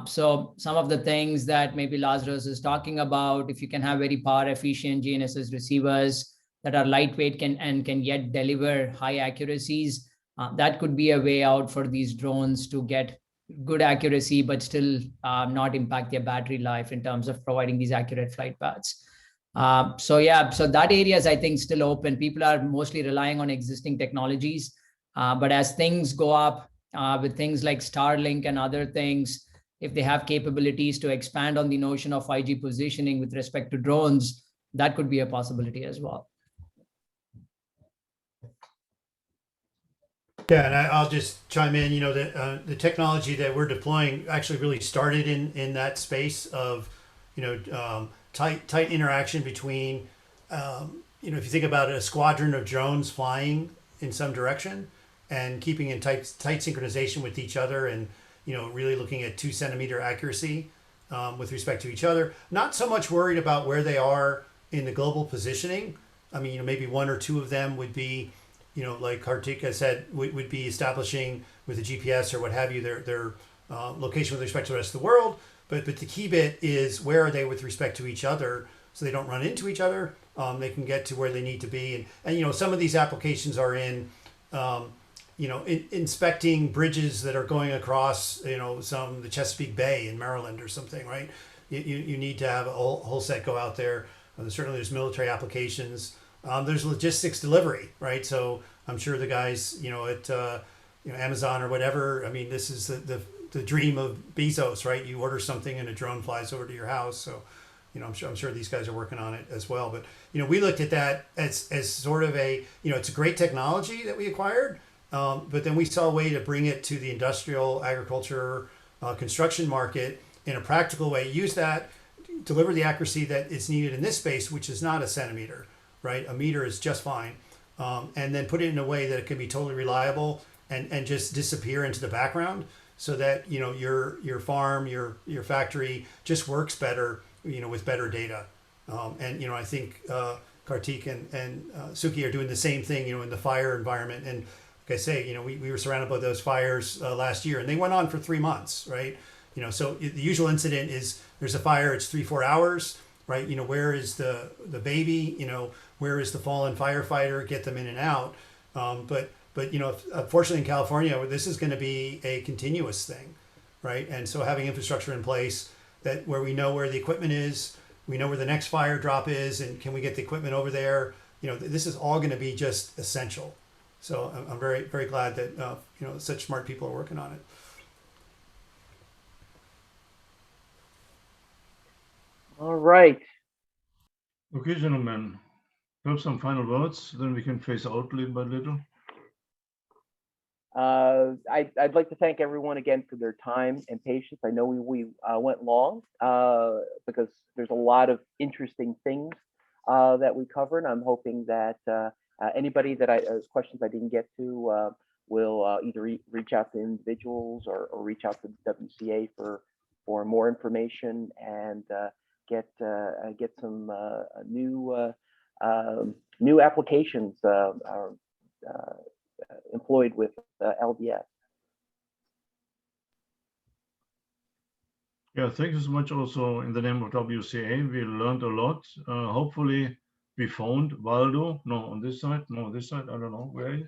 Speaker 9: So some of the things that maybe Lazarus is talking about, if you can have very power efficient GNSS receivers that are lightweight and can yet deliver high accuracies, that could be a way out for these drones to get good accuracy, but still not impact their battery life in terms of providing these accurate flight paths. So yeah, so that area is, I think, still open. People are mostly relying on existing technologies. But as things go up with things like Starlink and other things, if they have capabilities to expand on the notion of 5G positioning with respect to drones, that could be a possibility as well.
Speaker 8: Yeah, and I'll just chime in. You know, the technology that we're deploying actually really started in that space of, you know, tight interaction between, you know, if you think about it, a squadron of drones flying in some direction and keeping in tight synchronization with each other, and, you know, really looking at 2 centimeter accuracy with respect to each other. Not so much worried about where they are in the global positioning. I mean, you know, maybe 1 or 2 of them would be, you know, like Karthik has said, would be establishing with the GPS or what have you, their location with respect to the rest of the world. But the key bit is, where are they with respect to each other, so they don't run into each other. They can get to where they need to be. And you know, some of these applications are in, you know, inspecting bridges that are going across, you know, the Chesapeake Bay in Maryland or something, right? You need to have a whole set go out there. Certainly there's military applications. There's logistics delivery, right? So I'm sure the guys, you know, at you know, Amazon or whatever, I mean, this is the dream of Bezos, right? You order something and a drone flies over to your house. So, you know, I'm sure these guys are working on it as well. But, you know, we looked at that as sort of a, you know, it's a great technology that we acquired, but then we saw a way to bring it to the industrial, agriculture, construction market in a practical way. Use that, deliver the accuracy that is needed in this space, which is not a centimeter, right? A meter is just fine. And then put it in a way that it can be totally reliable and just disappear into the background, so that, you know, your farm, your factory just works better, you know, with better data. And, you know, I think Karthik and Suki are doing the same thing, you know, in the fire environment. And like I say, you know, we were surrounded by those fires last year, and they went on for 3 months, right? You know, so the usual incident is there's a fire, it's 3-4 hours, right? You know, where is the baby? You know, where is the fallen firefighter? Get them in and out. But you know, unfortunately in California, this is going to be a continuous thing, right? And so having infrastructure in place that where we know where the equipment is, we know where the next fire drop is, and can we get the equipment over there? You know, this is all going to be just essential. So I'm very, very glad that, you know, such smart people are working on it.
Speaker 4: All right.
Speaker 2: Okay, gentlemen, have some final words, then we can phase out little by little.
Speaker 4: I'd like to thank everyone again for their time and patience. I know we went long because there's a lot of interesting things that we covered. I'm hoping that anybody that questions I didn't get to will either reach out to individuals or reach out to WCA for more information and get some new applications employed with LDS.
Speaker 2: Yeah, thank you so much also in the name of WCA. We learned a lot. Hopefully we found Waldo. No, on this side. No, this side. I don't know where he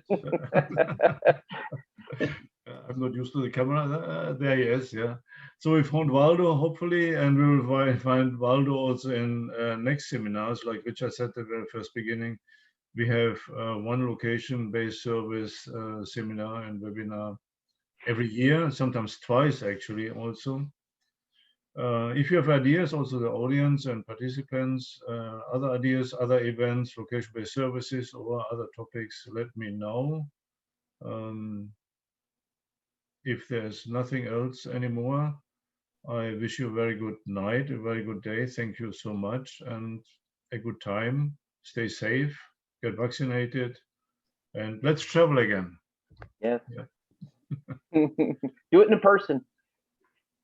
Speaker 2: is. I'm not used to the camera. There he is, yeah. So we found Waldo, hopefully, and we will find Waldo also in next seminars, like Richard said at the very first beginning. We have one location-based service seminar and webinar every year, sometimes twice actually also. If you have ideas, also the audience and participants, other ideas, other events, location-based services or other topics, let me know. If there's nothing else anymore, I wish you a very good night, a very good day. Thank you so much and a good time. Stay safe, get vaccinated, and let's travel again.
Speaker 4: Yes.
Speaker 2: Yeah.
Speaker 4: Do it in person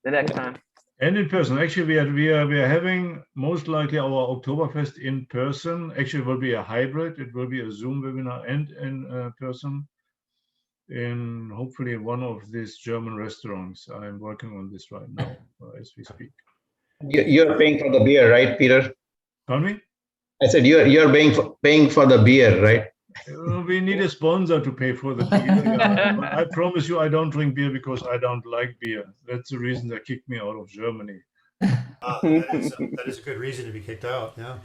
Speaker 4: the next time.
Speaker 2: And in person. Actually, we are having most likely our Oktoberfest in person. Actually, it will be a hybrid. It will be a Zoom webinar and in person in hopefully one of these German restaurants. I'm working on this right now as we speak.
Speaker 5: You're paying for the beer, right, Peter?
Speaker 2: Pardon me?
Speaker 5: I said you're paying for the beer, right?
Speaker 2: We need a sponsor to pay for the beer. Yeah. But I promise you, I don't drink beer because I don't like beer. That's the reason they kicked me out of Germany.
Speaker 8: That is a good reason to be kicked out. Yeah.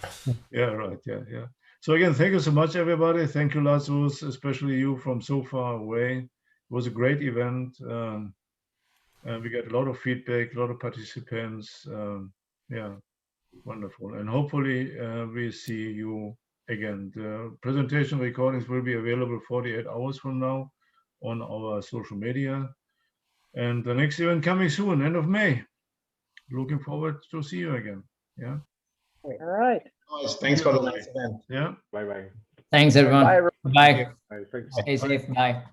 Speaker 2: Yeah, right. Yeah. So again, thank you so much, everybody. Thank you, Lazarus, especially you from so far away. It was a great event. We got a lot of feedback, a lot of participants. Yeah, wonderful. And hopefully we see you again. The presentation recordings will be available 48 hours from now on our social media. And the next event coming soon, end of May. Looking forward to see you again. Yeah.
Speaker 4: All right.
Speaker 5: Thanks for the nice event.
Speaker 2: Yeah.
Speaker 7: Bye-bye.
Speaker 9: Thanks, everyone.
Speaker 4: Bye, everyone.
Speaker 9: Bye.
Speaker 7: Bye. Thanks.
Speaker 9: Stay safe. Bye.